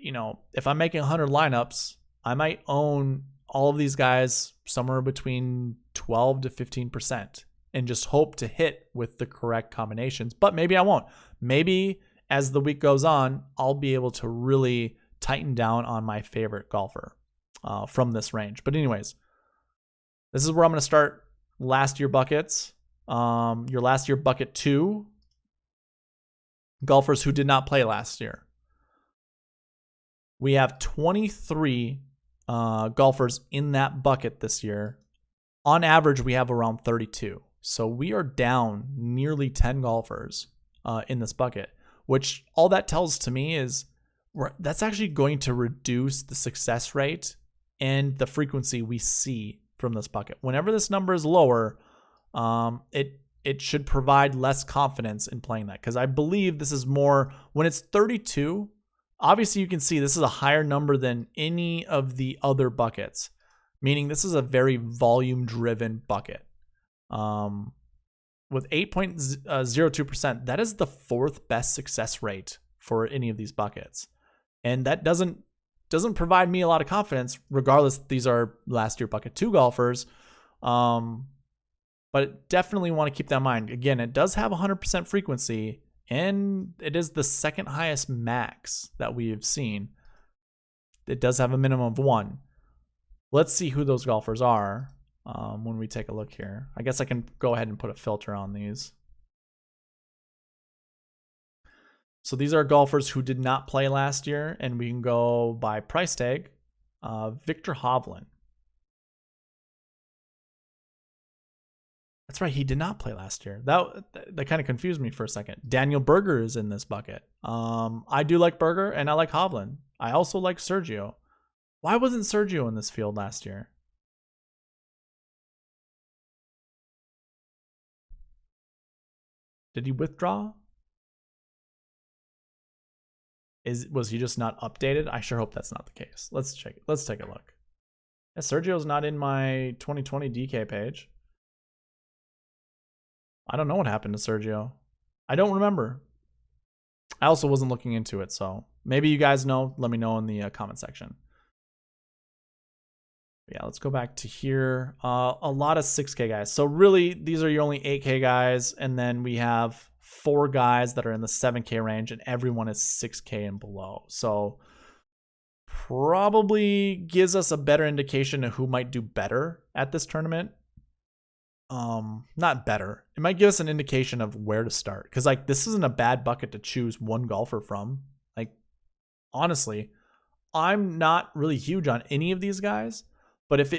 if I'm making 100 lineups, I might own all of these guys somewhere between 12 to 15% and just hope to hit with the correct combinations. But maybe I won't. Maybe as the week goes on, I'll be able to really tighten down on my favorite golfer from this range. But anyways, this is where I'm going to start last year buckets. Your last year bucket 2, golfers who did not play last year. We have 23 golfers in that bucket this year. On average, we have around 32. So we are down nearly 10 golfers in this bucket, which all that tells to me is that's actually going to reduce the success rate and the frequency we see from this bucket. Whenever this number is lower, it should provide less confidence in playing that, because I believe this is more when it's 32. Obviously, you can see this is a higher number than any of the other buckets, meaning this is a very volume-driven bucket. With 8.02%, that is the 4th best success rate for any of these buckets. And that doesn't provide me a lot of confidence, regardless these are last year bucket 2 golfers. But definitely want to keep that in mind. Again, it does have 100% frequency, and it is the second highest max that we have seen. It does have a minimum of 1. Let's see who those golfers are when we take a look here. I guess I can go ahead and put a filter on these. So these are golfers who did not play last year, and we can go by price tag. Victor Hovland. That's right, he did not play last year. That kind of confused me for a second. Daniel Berger is in this bucket. I do like Berger, and I like Hovland. I also like Sergio. Why wasn't Sergio in this field last year? Did he withdraw? Was he just not updated? I sure hope that's not the case. Let's check it. Let's take a look. Yeah, Sergio's not in my 2020 DK page. I don't know what happened to Sergio. I don't remember. I also wasn't looking into it, so maybe you guys know. Let me know in the comment section. Yeah, let's go back to here. A lot of 6K guys. So really, these are your only 8K guys, and then we have 4 guys that are in the 7K range, and everyone is 6K and below. So probably gives us a better indication of who might do better at this tournament. Not better. It might give us an indication of where to start. Because like this isn't a bad bucket to choose one golfer from. Like honestly, I'm not really huge on any of these guys. But if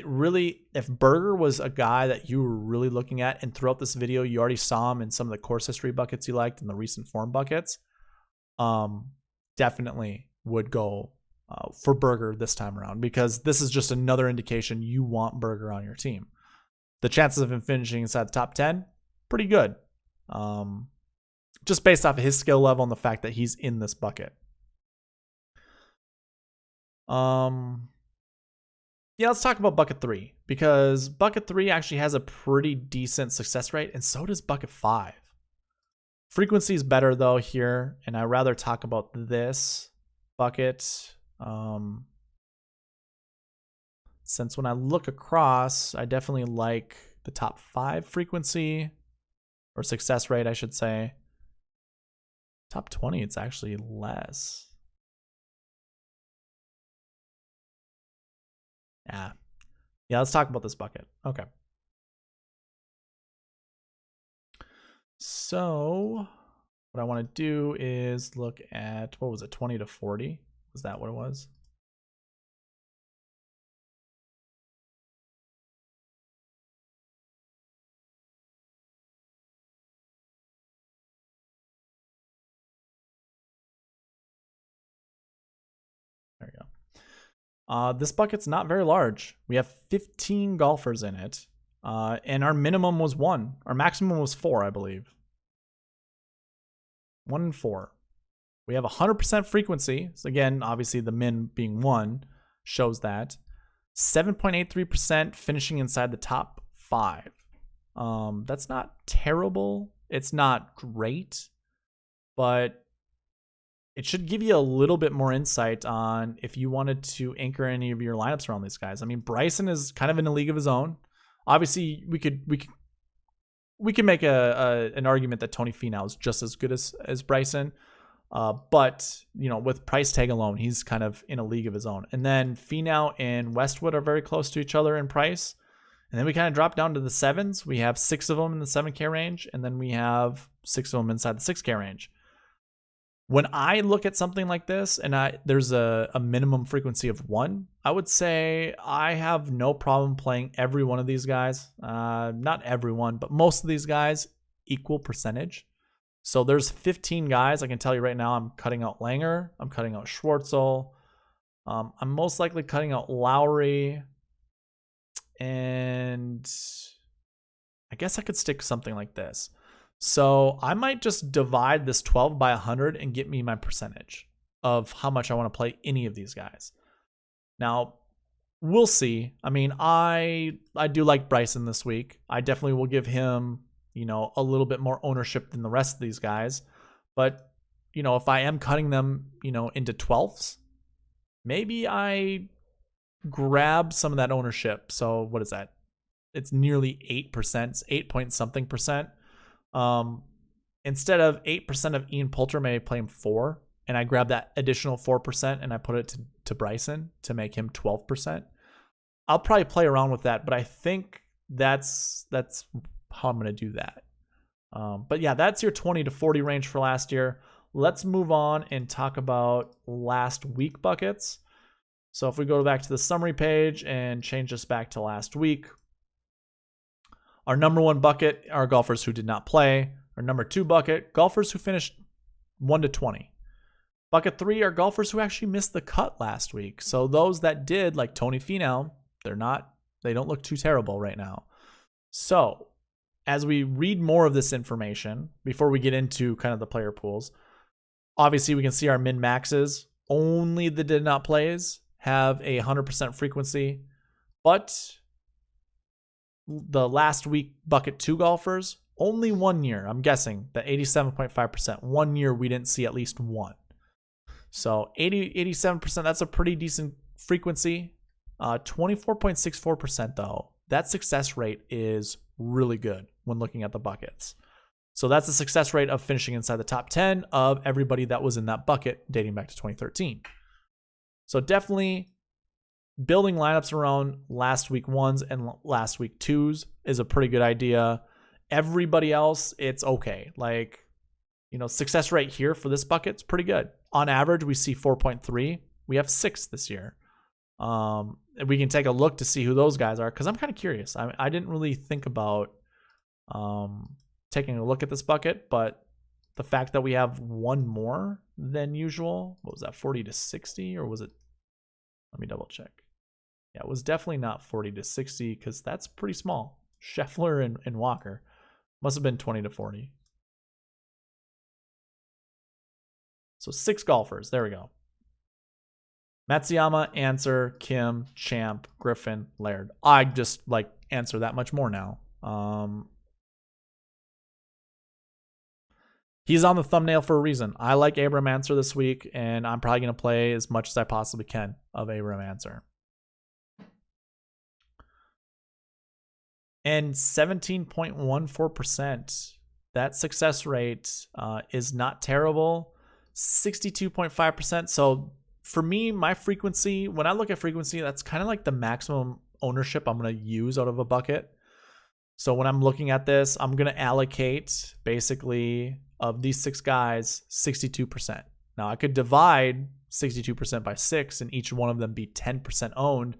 Berger was a guy that you were really looking at, and throughout this video you already saw him in some of the course history buckets you liked and the recent form buckets, definitely would go for Berger this time around, because this is just another indication you want Berger on your team. The chances of him finishing inside the top 10, pretty good. Just based off of his skill level and the fact that he's in this bucket. Yeah, let's talk about bucket 3, because bucket 3 actually has a pretty decent success rate, and so does bucket 5. Frequency is better though here, and I'd rather talk about this bucket. Since when I look across, I definitely like the top 5 frequency, or success rate, I should say. Top 20, it's actually less. Yeah, let's talk about this bucket. Okay. So what I want to do is look at, what was it, 20 to 40? Was that what it was? There we go. This bucket's not very large. We have 15 golfers in it, and our minimum was 1. Our maximum was 4, I believe. 1 and 4. We have 100% frequency. So again, obviously the min being 1 shows that. 7.83% finishing inside the top 5. That's not terrible. It's not great, but it should give you a little bit more insight on if you wanted to anchor any of your lineups around these guys. I mean, Bryson is kind of in a league of his own. Obviously, we could make an argument that Tony Finau is just as good as Bryson, but you know, with price tag alone, he's kind of in a league of his own. And then Finau and Westwood are very close to each other in price. And then we kind of drop down to the 7s. We have 6 of them in the 7K range, and then we have 6 of them inside the 6K range. When I look at something like this and there's a minimum frequency of 1, I would say I have no problem playing every one of these guys. Not everyone, but most of these guys equal percentage. So there's 15 guys. I can tell you right now, I'm cutting out Langer. I'm cutting out Schwartzel. I'm most likely cutting out Lowry. And I guess I could stick something like this. So I might just divide this 12 by 100 and get me my percentage of how much I want to play any of these guys. Now, we'll see. I mean, I do like Bryson this week. I definitely will give him, you know, a little bit more ownership than the rest of these guys. But, you know, if I am cutting them, you know, into 12s, maybe I grab some of that ownership. So what is that? It's nearly 8%. It's 8 point something percent. Instead of 8% of Ian Poulter, maybe play him 4, and I grab that additional 4% and I put it to Bryson to make him 12%. I'll probably play around with that, but I think that's how I'm going to do that. But yeah, that's your 20 to 40 range for last year. Let's move on and talk about last week buckets. So if we go back to the summary page and change this back to last week, our number 1 bucket are golfers who did not play. Our number 2 bucket, golfers who finished 1 to 20. Bucket 3 are golfers who actually missed the cut last week. So those that did, like Tony Finau, they don't look too terrible right now. So as we read more of this information before we get into kind of the player pools, obviously we can see our min maxes. Only the did not plays have a 100% frequency, but the last week bucket 2 golfers, only 1 year. I'm guessing that 87.5%. 1 year we didn't see at least one. So 87%, that's a pretty decent frequency. 24.64% though, that success rate is really good when looking at the buckets. So that's the success rate of finishing inside the top 10 of everybody that was in that bucket dating back to 2013. So definitely building lineups around last week 1s and last week 2s is a pretty good idea. Everybody else, it's okay. Like, you know, success rate here for this bucket's pretty good. On average, we see 4.3. We have 6 this year. We can take a look to see who those guys are, because I'm kind of curious. I didn't really think about taking a look at this bucket, but the fact that we have one more than usual, what was that, 40 to 60, or was it? Let me double check. Yeah, it was definitely not 40 to 60, because that's pretty small. Scheffler and Walker must have been 20 to 40. So 6 golfers. There we go. Matsuyama, Answer, Kim, Champ, Griffin, Laird. I just like Answer that much more now. He's on the thumbnail for a reason. I like Abraham Answer this week, and I'm probably going to play as much as I possibly can of Abraham Answer. And 17.14%. That success rate is not terrible. 62.5%. So for me, my frequency, when I look at frequency, that's kind of like the maximum ownership I'm going to use out of a bucket. So when I'm looking at this, I'm going to allocate basically of these 6 guys, 62%. Now I could divide 62% by 6 and each one of them be 10% owned.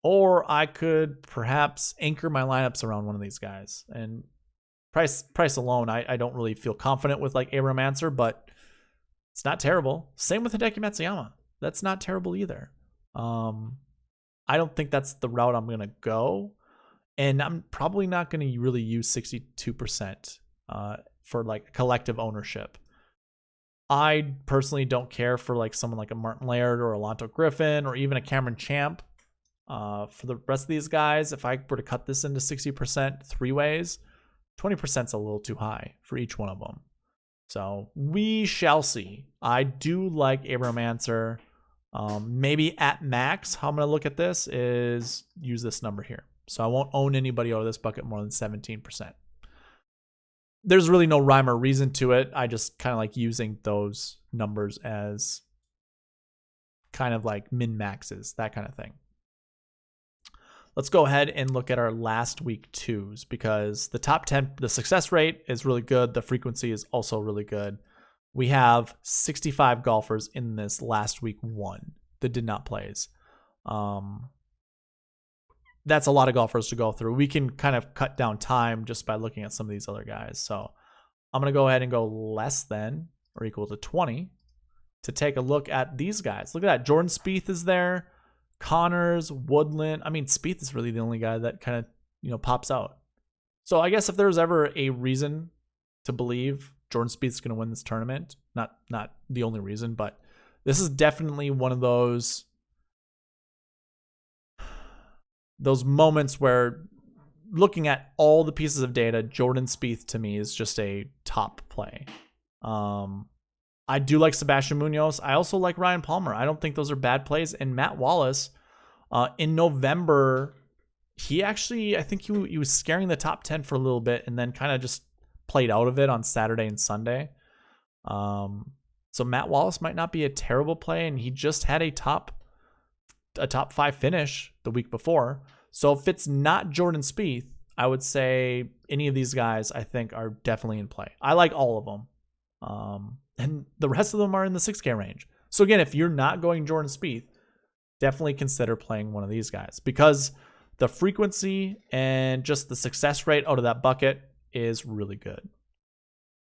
Or I could perhaps anchor my lineups around one of these guys. And price alone, I don't really feel confident with like Abraham Answer, but it's not terrible. Same with Hideki Matsuyama. That's not terrible either. I don't think that's the route I'm going to go. And I'm probably not going to really use 62% for like collective ownership. I personally don't care for like someone like a Martin Laird or a Alonto Griffin or even a Cameron Champ. For the rest of these guys, if I were to cut this into 60% 3 ways, 20% is a little too high for each one of them. So we shall see. I do like Abraham Answer. Maybe at max, how I'm going to look at this is use this number here. So I won't own anybody out of this bucket more than 17%. There's really no rhyme or reason to it. I just kind of like using those numbers as kind of like min maxes, that kind of thing. Let's go ahead and look at our last week 2s, because the top 10, the success rate is really good. The frequency is also really good. We have 65 golfers in this last week 1 that did not plays. That's a lot of golfers to go through. We can kind of cut down time just by looking at some of these other guys. So I'm going to go ahead and go less than or equal to 20 to take a look at these guys. Look at that. Jordan Spieth is there. Connors, Woodland. I mean, Spieth is really the only guy that kind of, pops out. So I guess if there's ever a reason to believe Jordan Spieth's going to win this tournament, not the only reason, but this is definitely one of those moments where looking at all the pieces of data, Jordan Spieth to me is just a top play. I do like Sebastian Munoz. I also like Ryan Palmer. I don't think those are bad plays. And Matt Wallace, in November, I think he was scaring the top 10 for a little bit and then kind of just played out of it on Saturday and Sunday. So Matt Wallace might not be a terrible play, and he just had a top 5 finish the week before. So if it's not Jordan Spieth, I would say any of these guys I think are definitely in play. I like all of them. And the rest of them are in the 6K range. So again, if you're not going Jordan Spieth, definitely consider playing one of these guys, because the frequency and just the success rate out of that bucket is really good.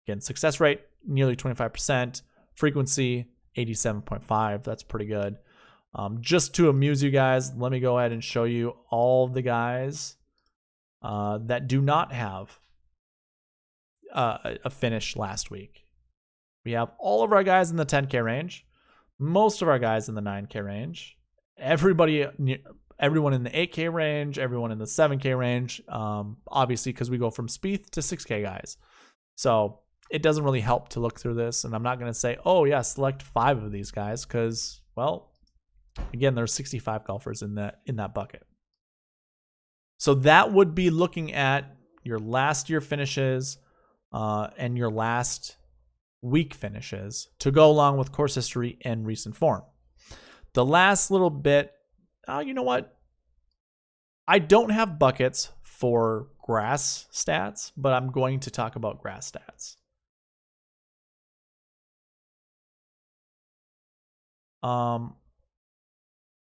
Again, success rate, nearly 25%. Frequency, 87.5. That's pretty good. Just to amuse you guys, let me go ahead and show you all the guys that do not have a finish last week. We have all of our guys in the 10K range, most of our guys in the 9K range, everyone in the 8K range, everyone in the 7K range, obviously because we go from Spieth to 6K guys. So it doesn't really help to look through this, and I'm not going to say, oh yeah, select 5 of these guys, because, well, again, there's 65 golfers in that bucket. So that would be looking at your last year finishes and your last week finishes to go along with course history and recent form. The last little bit, you know what? I don't have buckets for grass stats, but I'm going to talk about grass stats.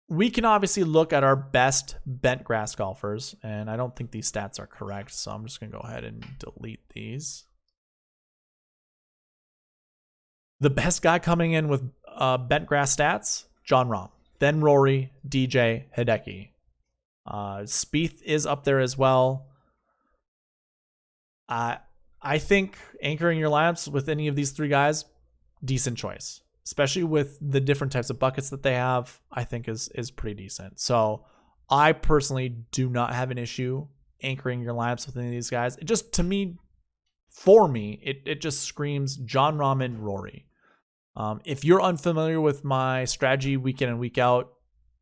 We can obviously look at our best bent grass golfers, and I don't think these stats are correct, so I'm just going to go ahead and delete these. The best guy coming in with bent grass stats, Jon Rahm. Then Rory, DJ, Hideki. Spieth is up there as well. I think anchoring your lineups with any of these 3 guys, decent choice. Especially with the different types of buckets that they have, I think is pretty decent. So I personally do not have an issue anchoring your lineups with any of these guys. It just, to me, for me, it just screams Jon Rahm and Rory. If you're unfamiliar with my strategy week in and week out,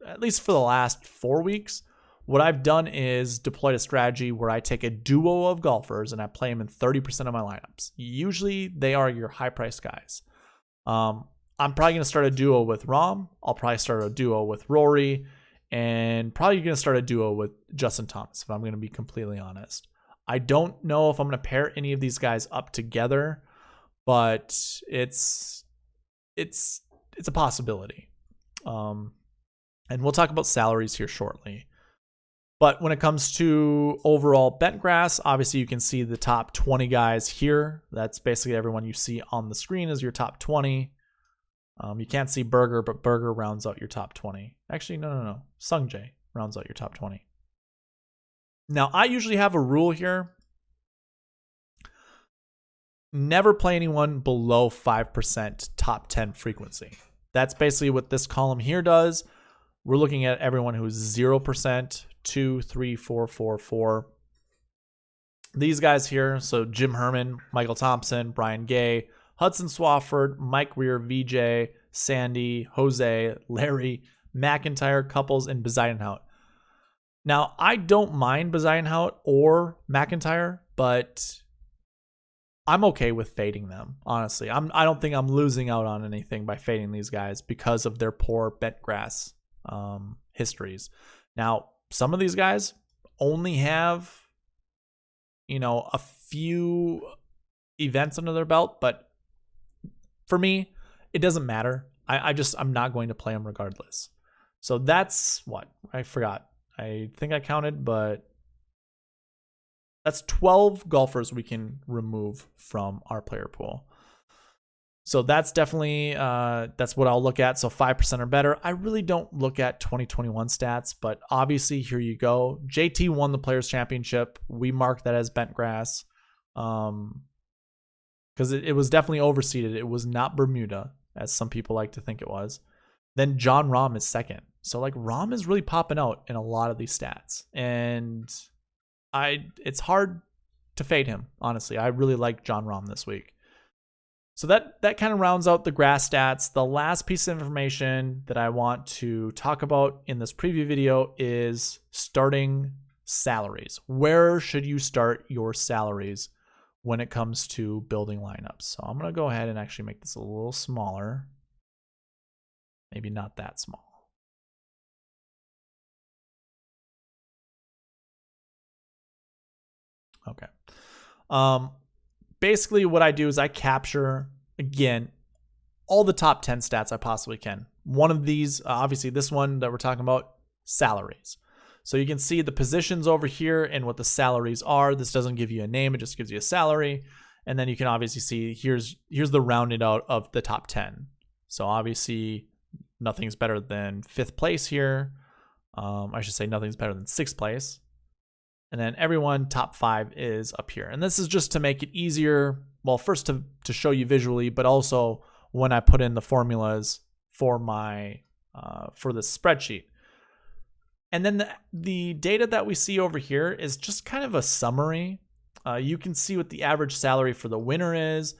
at least for the last 4 weeks, what I've done is deployed a strategy where I take a duo of golfers and I play them in 30% of my lineups. Usually they are your high-priced guys. I'm probably going to start a duo with Rahm. I'll probably start a duo with Rory, and probably going to start a duo with Justin Thomas, if I'm going to be completely honest. I don't know if I'm going to pair any of these guys up together, but it's a possibility. And we'll talk about salaries here shortly. But when it comes to overall bent grass, obviously you can see the top 20 guys here. That's basically everyone you see on the screen is your top 20. You can't see Berger, but Berger rounds out your top 20. Actually, no. Sungjae rounds out your top 20. Now, I usually have a rule here. Never play anyone below 5% top 10 frequency. That's basically what this column here does. We're looking at everyone who's 0%, 2, 3, 4, 4, 4. These guys here, so Jim Herman, Michael Thompson, Brian Gay, Hudson Swafford, Mike Weir, VJ, Sandy, Jose, Larry, McIntyre, Couples, and Bezuidenhout. Now, I don't mind Bezuidenhout or McIntyre, but I'm okay with fading them, honestly. I don't think I'm losing out on anything by fading these guys because of their poor bent grass histories. Now, some of these guys only have, a few events under their belt, but for me, it doesn't matter. I'm not going to play them regardless. So that's what I forgot. I think I counted, but that's 12 golfers we can remove from our player pool. So that's definitely, that's what I'll look at. So 5% or better. I really don't look at 2021 stats, but obviously here you go. JT won the Players Championship. We marked that as bent grass. Because it was definitely overseeded. It was not Bermuda, as some people like to think it was. Then Jon Rahm is second. So Rahm is really popping out in a lot of these stats. And it's hard to fade him, honestly. I really like Jon Rahm this week. So that kind of rounds out the grass stats. The last piece of information that I want to talk about in this preview video is starting salaries. Where should you start your salaries when it comes to building lineups? So I'm going to go ahead and actually make this a little smaller. Maybe not that small. Okay. Basically what I do is I capture, again, all the top 10 stats I possibly can. One of these, obviously this one that we're talking about, salaries. So you can see the positions over here and what the salaries are. This doesn't give you a name, it just gives you a salary. And then you can obviously see here's the rounded out of the top 10. So obviously nothing's better than 5th place here. I should say nothing's better than 6th place. And then everyone top 5 is up here. And this is just to make it easier. Well, first to show you visually, but also when I put in the formulas for my for this spreadsheet. And then the data that we see over here is just kind of a summary. You can see what the average salary for the winner is,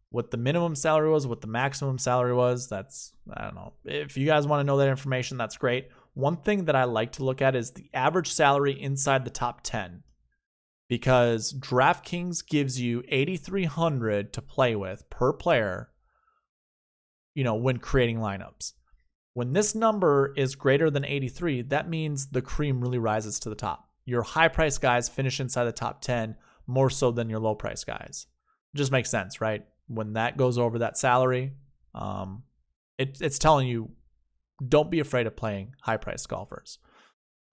what the minimum salary was, what the maximum salary was. That's, I don't know. If you guys want to know that information, that's great. One thing that I like to look at is the average salary inside the top 10, because DraftKings gives you $8,300 to play with per player, when creating lineups. When this number is greater than 83, that means the cream really rises to the top. Your high price guys finish inside the top 10 more so than your low price guys. It just makes sense, right? When that goes over that salary, it's telling you, don't be afraid of playing high-priced golfers.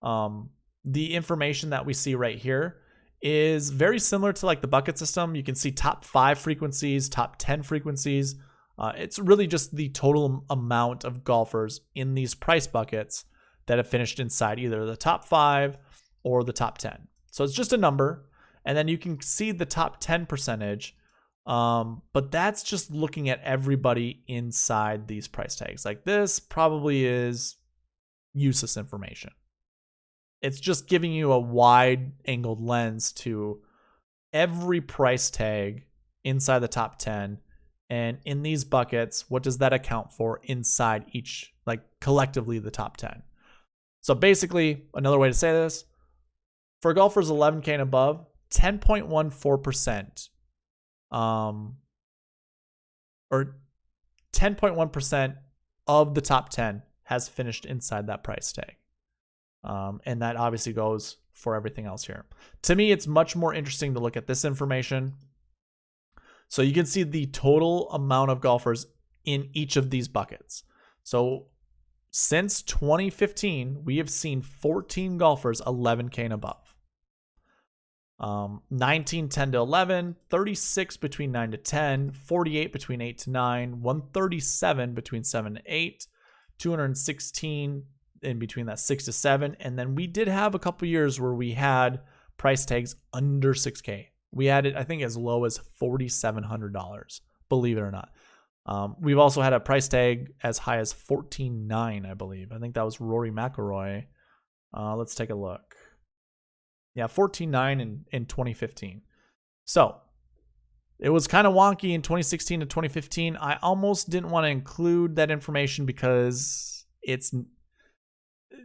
The information that we see right here is very similar to like the bucket system. You can see top 5 frequencies, top 10 frequencies. It's really just the total amount of golfers in these price buckets that have finished inside either the top 5 or the top 10. So it's just a number. And then you can see the top 10 percentage. But that's just looking at everybody inside these price tags. Like this probably is useless information. It's just giving you a wide angled lens to every price tag inside the top 10. And in these buckets, what does that account for inside each, like collectively the top 10? So basically, another way to say this, for golfers 11K and above, 10.14%. Or 10.1% of the top 10 has finished inside that price tag. And that obviously goes for everything else here. To me, it's much more interesting to look at this information. So you can see the total amount of golfers in each of these buckets. So since 2015, we have seen 14 golfers 11K and above. 19, 10 to 11, 36 between 9 to 10, 48 between 8 to 9, 137 between 7 to 8, 216 in between that 6 to 7. And then we did have a couple years where we had price tags under 6K. We had it, I think, as low as $4,700, believe it or not. We've also had a price tag as high as $14,900, I believe. I think that was Rory McIlroy. Let's take a look. Yeah, $14,900 in 2015. So it was kind of wonky in 2016 to 2015. I almost didn't want to include that information because it's,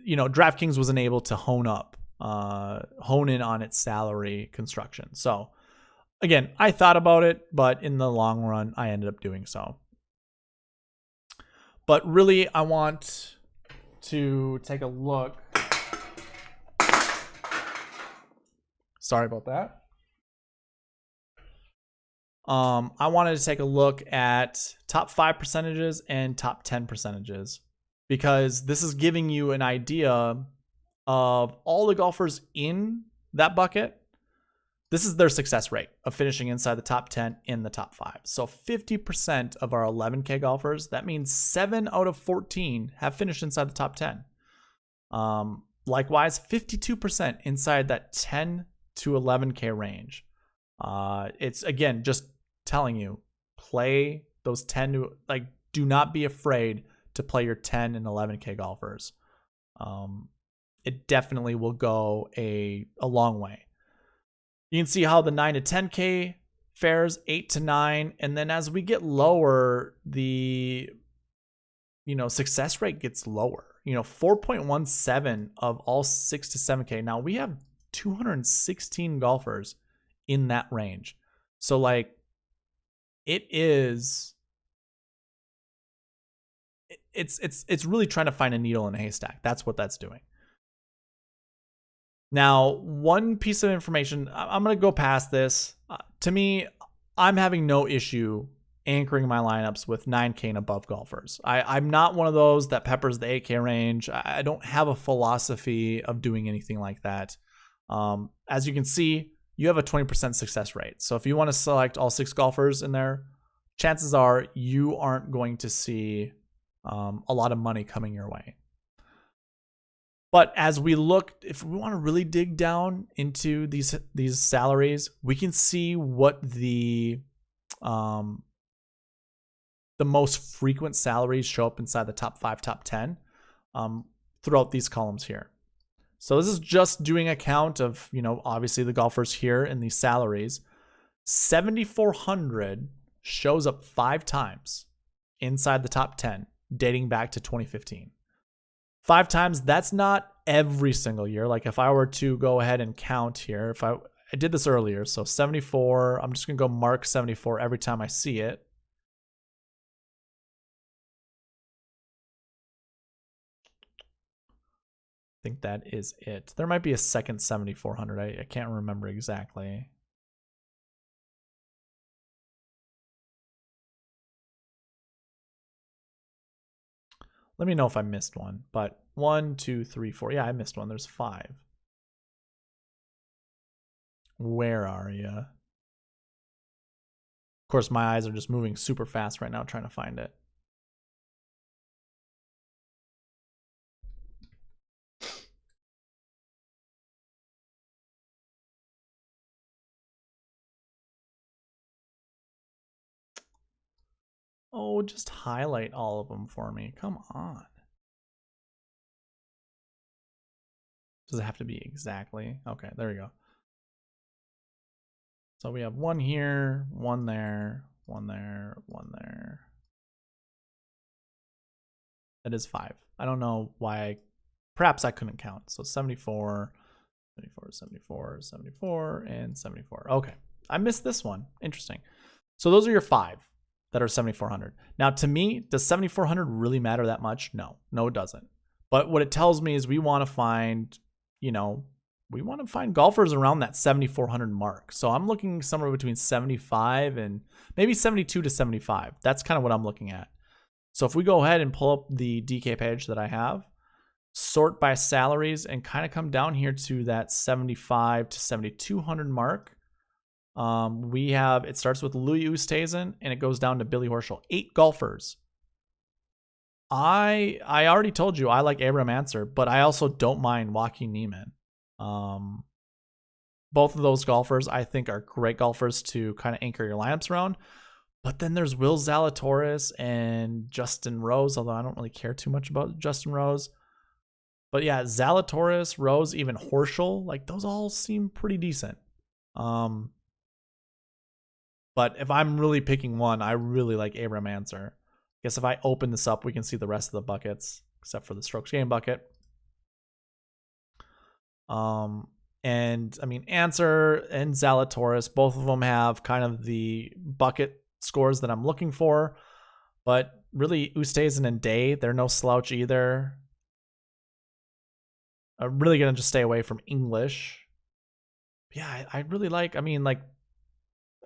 DraftKings wasn't able to hone in on its salary construction. So again, I thought about it, but in the long run, I ended up doing so. But really, I want to take a look. Sorry about that. I wanted to take a look at top 5 percentages and top 10 percentages because this is giving you an idea of all the golfers in that bucket. This is their success rate of finishing inside the top 10 in the top 5. So 50% of our 11K golfers, that means 7 out of 14 have finished inside the top 10. Likewise, 52% inside that 10 to 11K range. It's again just telling you, play those 10 to, do not be afraid to play your 10 and 11K golfers. It definitely will go a long way. You can see how the 9 to 10K fares, 8 to 9, and then as we get lower, the success rate gets lower. 4.17 of all 6 to 7K. Now we have 216 golfers in that range. So it's really trying to find a needle in a haystack. That's what that's doing. Now, one piece of information, I'm going to go past this. To me, I'm having no issue anchoring my lineups with 9K and above golfers. I'm not one of those that peppers the 8K range. I don't have a philosophy of doing anything like that. As you can see, you have a 20% success rate. So if you want to select all 6 golfers in there, chances are you aren't going to see a lot of money coming your way. But as we look, if we want to really dig down into these salaries, we can see what the most frequent salaries show up inside the top 5, top 10 throughout these columns here. So this is just doing a count of, obviously the golfers here in these salaries. 7,400 shows up 5 times inside the top 10, dating back to 2015. 5 times, that's not every single year. Like if I were to go ahead and count here, if I did this earlier, so 74, I'm just going to go mark 74 every time I see it. I think that is it. There might be a second 7,400. I can't remember exactly. Let me know if I missed one, but 1, 2, 3, 4. Yeah, I missed one. There's 5. Where are you? Of course, my eyes are just moving super fast right now trying to find it. Oh, just highlight all of them for me. Come on. Does it have to be exactly? Okay, there we go. So we have 1 here, 1 there, 1 there, 1 there. That is 5. I don't know why. Perhaps I couldn't count. So 74, 74, 74, 74, and 74. Okay, I missed this one. Interesting. So those are your 5 that are 7,400. Now, to me, does 7,400 really matter that much? No, it doesn't. But what it tells me is we want to find, golfers around that 7,400 mark. So I'm looking somewhere between 75 and maybe 72 to 75. That's kind of what I'm looking at. So if we go ahead and pull up the DK page that I have, sort by salaries, and kind of come down here to that 75 to 7,200 mark, we have, it starts with Louis Oosthuizen and it goes down to Billy Horschel. 8 golfers. I already told you I like Abraham Ancer, but I also don't mind Joaquin Niemann. Both of those golfers I think are great golfers to kind of anchor your lineups around. But then there's Will Zalatoris and Justin Rose, although I don't really care too much about Justin Rose. But yeah, Zalatoris, Rose, even Horschel, like those all seem pretty decent. But if I'm really picking one, I really like Abraham Ancer. I guess if I open this up, we can see the rest of the buckets, except for the strokes gained bucket. And I mean, Ancer and Zalatoris, both of them have kind of the bucket scores that I'm looking for. But really, Oosthuizen and Day, they're no slouch either. I'm really going to just stay away from English. Yeah, I really like,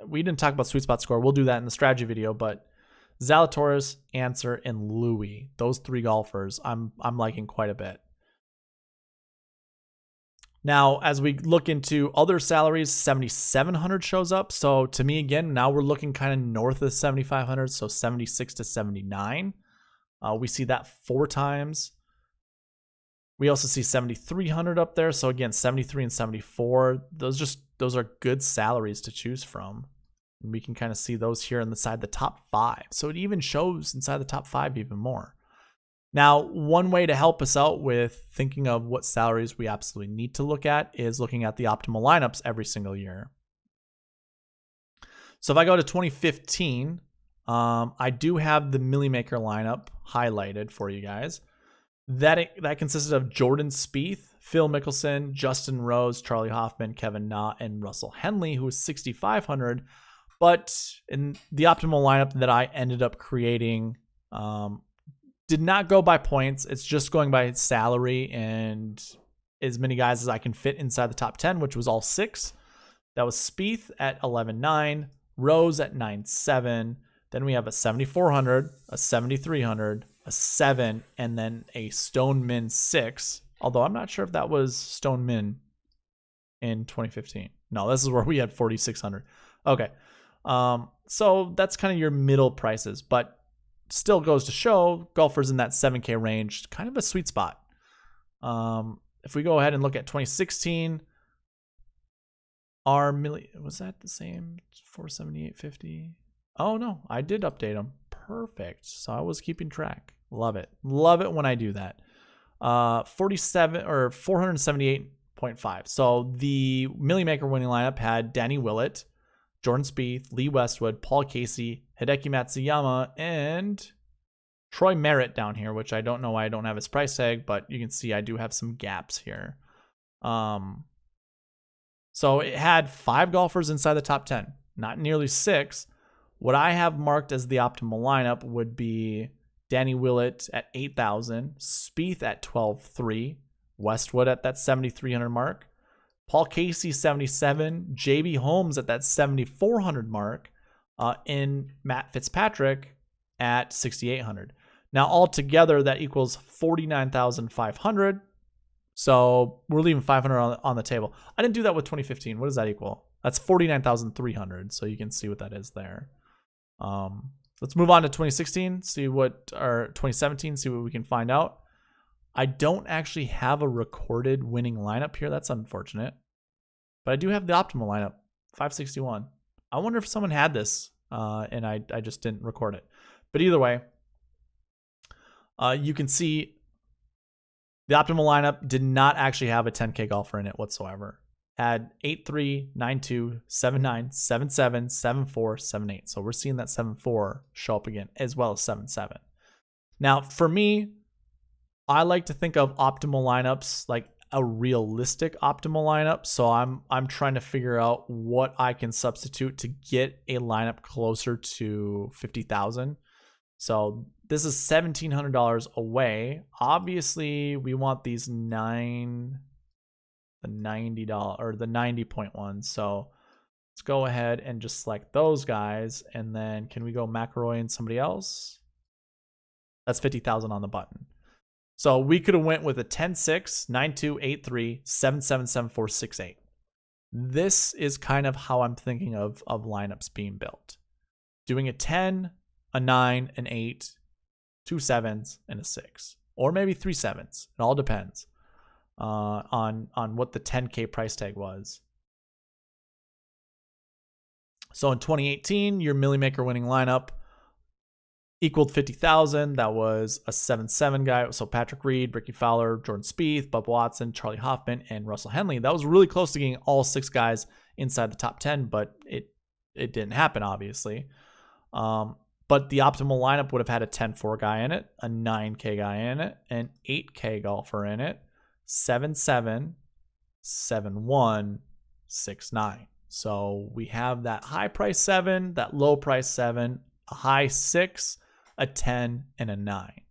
we didn't talk about sweet spot score. We'll do that in the strategy video, but Zalatoris, Ancer, and Louis, those 3 golfers, I'm liking quite a bit. Now, as we look into other salaries, 7,700 shows up. So to me, again, now we're looking kind of north of 7,500, so 76 to 79. We see that 4 times. We also see 7,300 up there. So again, 73 and 74. Those are good salaries to choose from. And we can kind of see those here inside the top 5. So it even shows inside the top 5 even more. Now, one way to help us out with thinking of what salaries we absolutely need to look at is looking at the optimal lineups every single year. So if I go to 2015, I do have the Millie Maker lineup highlighted for you guys. That consisted of Jordan Spieth, Phil Mickelson, Justin Rose, Charlie Hoffman, Kevin Na, and Russell Henley, who was 6,500. But in the optimal lineup that I ended up creating, did not go by points. It's just going by salary and as many guys as I can fit inside the top 10, which was all 6. That was Spieth at 11.9, Rose at 9.7. Then we have a 7,400, a 7,300, a 7, and then a Stone Min 6. Although I'm not sure if that was Stone Min in 2015. No, this is where we had 4,600. Okay. So that's kind of your middle prices, but still goes to show golfers in that 7K range, kind of a sweet spot. if we go ahead and look at 2016, our was that the same? 478.50. Oh no, I did update them. Perfect. So I was keeping track. Love it. Love it when I do that. 47 or 478.5. So the Millie Maker winning lineup had Danny Willett, Jordan Spieth, Lee Westwood, Paul Casey, Hideki Matsuyama, and Troy Merritt down here, which I don't know why I don't have his price tag, but you can see I do have some gaps here. So it had 5 golfers inside the top 10, not nearly 6. What I have marked as the optimal lineup would be Danny Willett at 8,000, Spieth at 12,300, Westwood at that 7,300 mark, Paul Casey 77, JB Holmes at that 7,400 mark, and Matt Fitzpatrick at 6,800. Now altogether that equals 49,500. So we're leaving 500 on the table. I didn't do that with 2015. What does that equal? That's 49,300. So you can see what that is there. Let's move on to 2016, or 2017, see what we can find out. I don't actually have a recorded winning lineup here. That's unfortunate. But I do have the optimal lineup, 561. I wonder if someone had this and I just didn't record it. But either way, you can see the optimal lineup did not actually have a 10K golfer in it whatsoever. Had 8-3, 9-2, 7-9, 7-7, 7-4, 7-8. So we're seeing that 7-4 show up again, as well as 7-7. Now, for me, I like to think of optimal lineups like a realistic optimal lineup. So I'm trying to figure out what I can substitute to get a lineup closer to 50,000. So this is $1,700 away. Obviously, we want these $90 or the 90.1. So let's go ahead and just select those guys. And then can we go McIlroy and somebody else? That's 50,000 on the button. So we could have went with a 10-6, 9-2, 8-3, 7-7, 7-4, 6-8. This is kind of how I'm thinking of lineups being built. Doing a 10, a 9, an 8, 2 7s, and a 6. Or maybe 3 7s. It all depends on what the 10K price tag was. So in 2018, your Millie Maker winning lineup equaled 50,000. That was a 7-7 guy. So Patrick Reed, Ricky Fowler, Jordan Spieth, Bubba Watson, Charlie Hoffman, and Russell Henley. That was really close to getting all 6 guys inside the top 10, but it didn't happen, obviously. But the optimal lineup would have had a 10-4 guy in it, a 9K guy in it, an 8K golfer in it, 7-7, 7-1, 6-9. So we have that high price 7, that low price 7, a high 6, a 10, and a 9.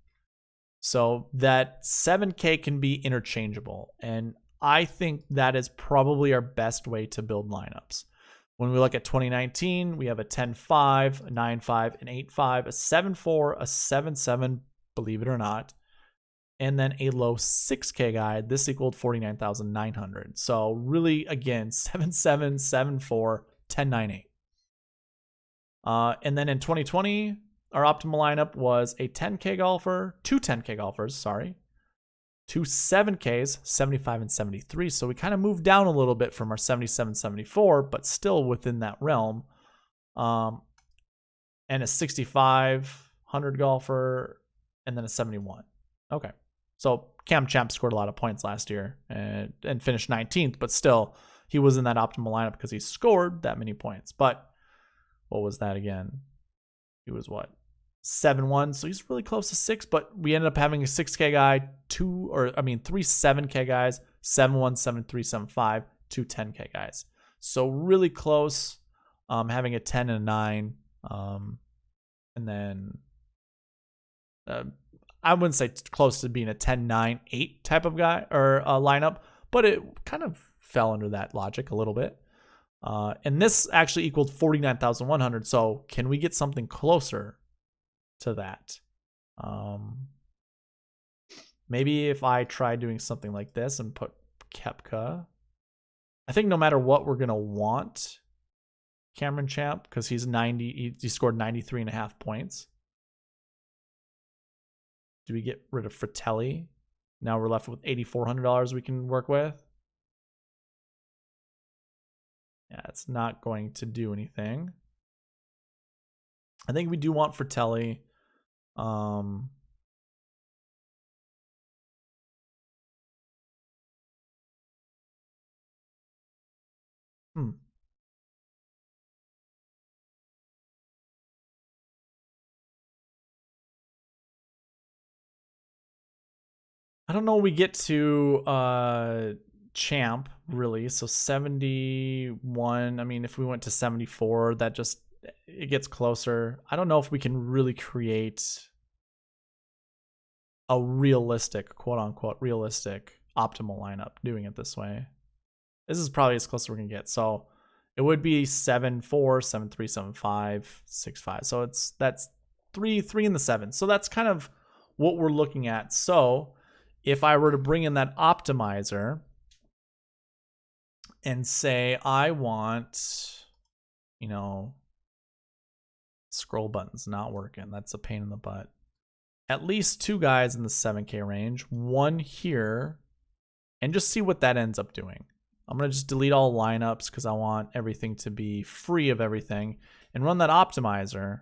So that 7K can be interchangeable. And I think that is probably our best way to build lineups. When we look at 2019, we have a 10-5, a 9-5, an 8-5, a 7-4, a 7-7, believe it or not, and then a low 6K guy. This equaled 49,900. So really, again, 7-7, 7-4, 10-9, 8. And then in 2020, our optimal lineup was a 10K golfer, 2 10K golfers, 2 7Ks, 75 and 73. So we kind of moved down a little bit from our 77, 74, but still within that realm. And a 6,500 golfer, and then a 71. Okay. So Cam Champ scored a lot of points last year and finished 19th, but still he was in that optimal lineup because he scored that many points. But what was that again? He was what? 7-1. So he's really close to 6, but we ended up having a 6K guy, 3 7K guys, 7-1, 7-3, 7-5, 2 10K guys. So really close, having a 10 and a 9. And then I wouldn't say close to being a 10, 9, 8 type of guy or lineup, but it kind of fell under that logic a little bit. And this actually equaled 49,100. So can we get something closer to that? Maybe if I try doing something like this and put Koepka, I think no matter what, we're going to want Cameron Champ because he's 90. He scored 93.5 points. Do we get rid of Fratelli? Now we're left with $8,400 we can work with. Yeah, it's not going to do anything. I think we do want Fratelli. I don't know. We get to champ really, so 71. I mean, if we went to 74, that just it gets closer. I don't know if we can really create a realistic, quote unquote, realistic optimal lineup doing it this way. This is probably as close as we're gonna get. So it would be 7-4, 7-3, 7-5, 6-5. So that's three in the 7. So that's kind of what we're looking at. So if I were to bring in that optimizer and say I want, you know, scroll button's not working. That's a pain in the butt. At least 2 guys in the 7K range, 1 here, and just see what that ends up doing. I'm going to just delete all lineups because I want everything to be free of everything and run that optimizer.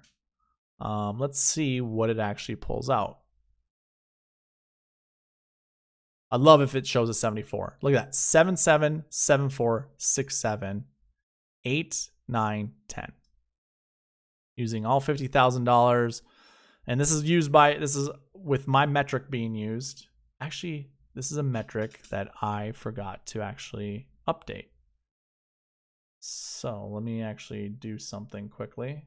Let's see what it actually pulls out. I'd love if it shows a 74. Look at that. 7-7, 7-4, 6-7, 8, 9, 10. Using all $50,000. And this is with my metric being used. Actually, this is a metric that I forgot to actually update. So let me actually do something quickly.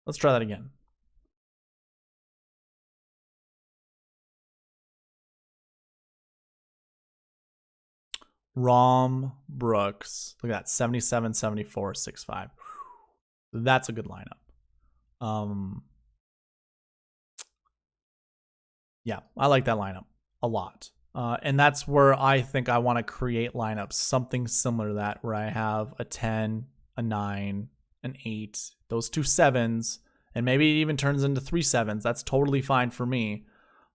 Let's try that again. Rom Brooks. Look at that. 77, 74, 6-5. That's a good lineup. Yeah, I like that lineup a lot. And that's where I think I want to create lineups, something similar to that, where I have a 10, a 9, an 8, those 2 7s, and maybe it even turns into 3 7s. That's totally fine for me.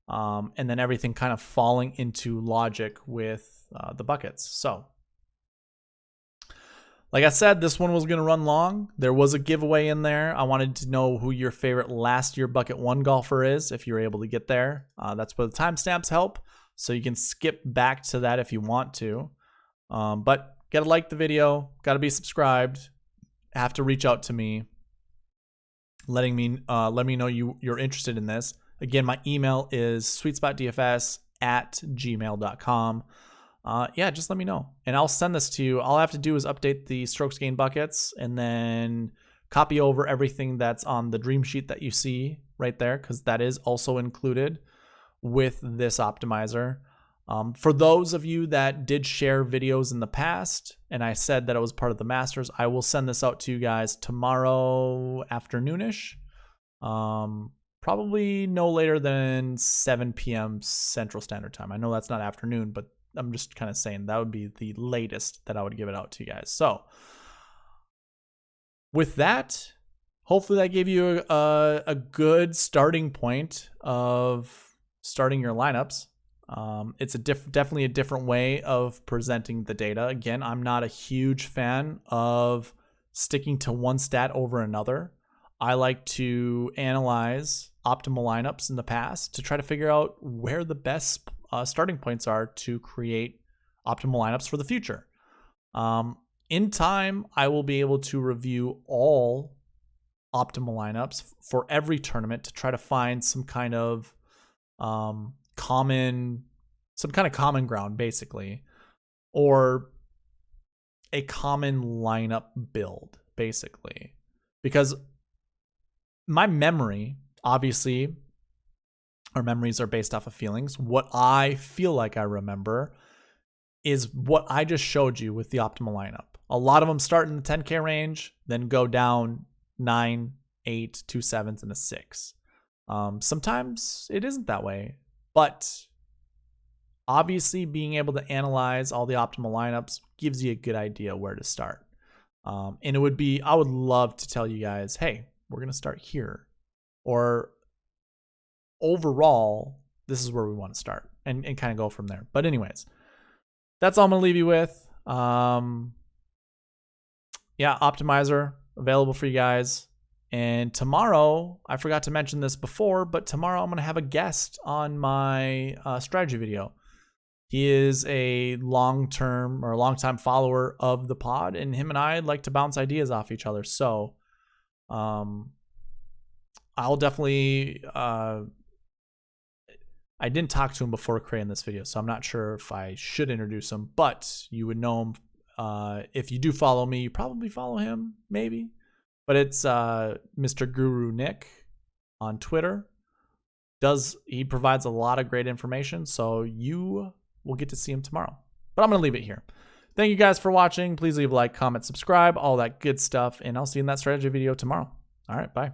And then everything kind of falling into logic with the buckets. So, like I said, this one was going to run long. There was a giveaway in there. I wanted to know who your favorite last year bucket 1 golfer is if you're able to get there. That's where the timestamps help. So you can skip back to that if you want to. But gotta like the video, gotta be subscribed, have to reach out to me, let me know you're interested in this. Again, my email is SweetSpotDFS@gmail.com. Yeah, just let me know and I'll send this to you. All I have to do is update the strokes gain buckets and then copy over everything that's on the dream sheet that you see right there, because that is also included with this optimizer. For those of you that did share videos in the past and I said that it was part of the Masters, I will send this out to you guys tomorrow afternoonish. Probably no later than 7 p.m. Central Standard Time. I know that's not afternoon, but I'm just kind of saying that would be the latest that I would give it out to you guys. So with that, hopefully that gave you a good starting point of starting your lineups. It's definitely a different way of presenting the data. Again, I'm not a huge fan of sticking to one stat over another. I like to analyze optimal lineups in the past to try to figure out where the best starting points are to create optimal lineups for the future. In time, I will be able to review all optimal lineups for every tournament to try to find some kind of common ground, basically, or a common lineup build, basically, because my memory, obviously, Our memories are based off of feelings. What I feel like I remember is what I just showed you with the optimal lineup. A lot of them start in the 10K range, then go down 9, 8, 2 7s, and a 6. Sometimes it isn't that way, but obviously being able to analyze all the optimal lineups gives you a good idea where to start. And I would love to tell you guys, hey, we're going to start here. Or overall, this is where we want to start and kind of go from there. But anyways, that's all I'm going to leave you with. Yeah, Optimizer available for you guys. And tomorrow, I forgot to mention this before, but tomorrow I'm going to have a guest on my strategy video. He is a long-time follower of the pod, and him and I like to bounce ideas off each other. So I'll definitely... I didn't talk to him before creating this video, so I'm not sure if I should introduce him, but you would know him. If you do follow me, you probably follow him, maybe. But it's Mr. Guru Nick on Twitter. He provides a lot of great information, so you will get to see him tomorrow. But I'm going to leave it here. Thank you guys for watching. Please leave a like, comment, subscribe, all that good stuff, and I'll see you in that strategy video tomorrow. All right, bye.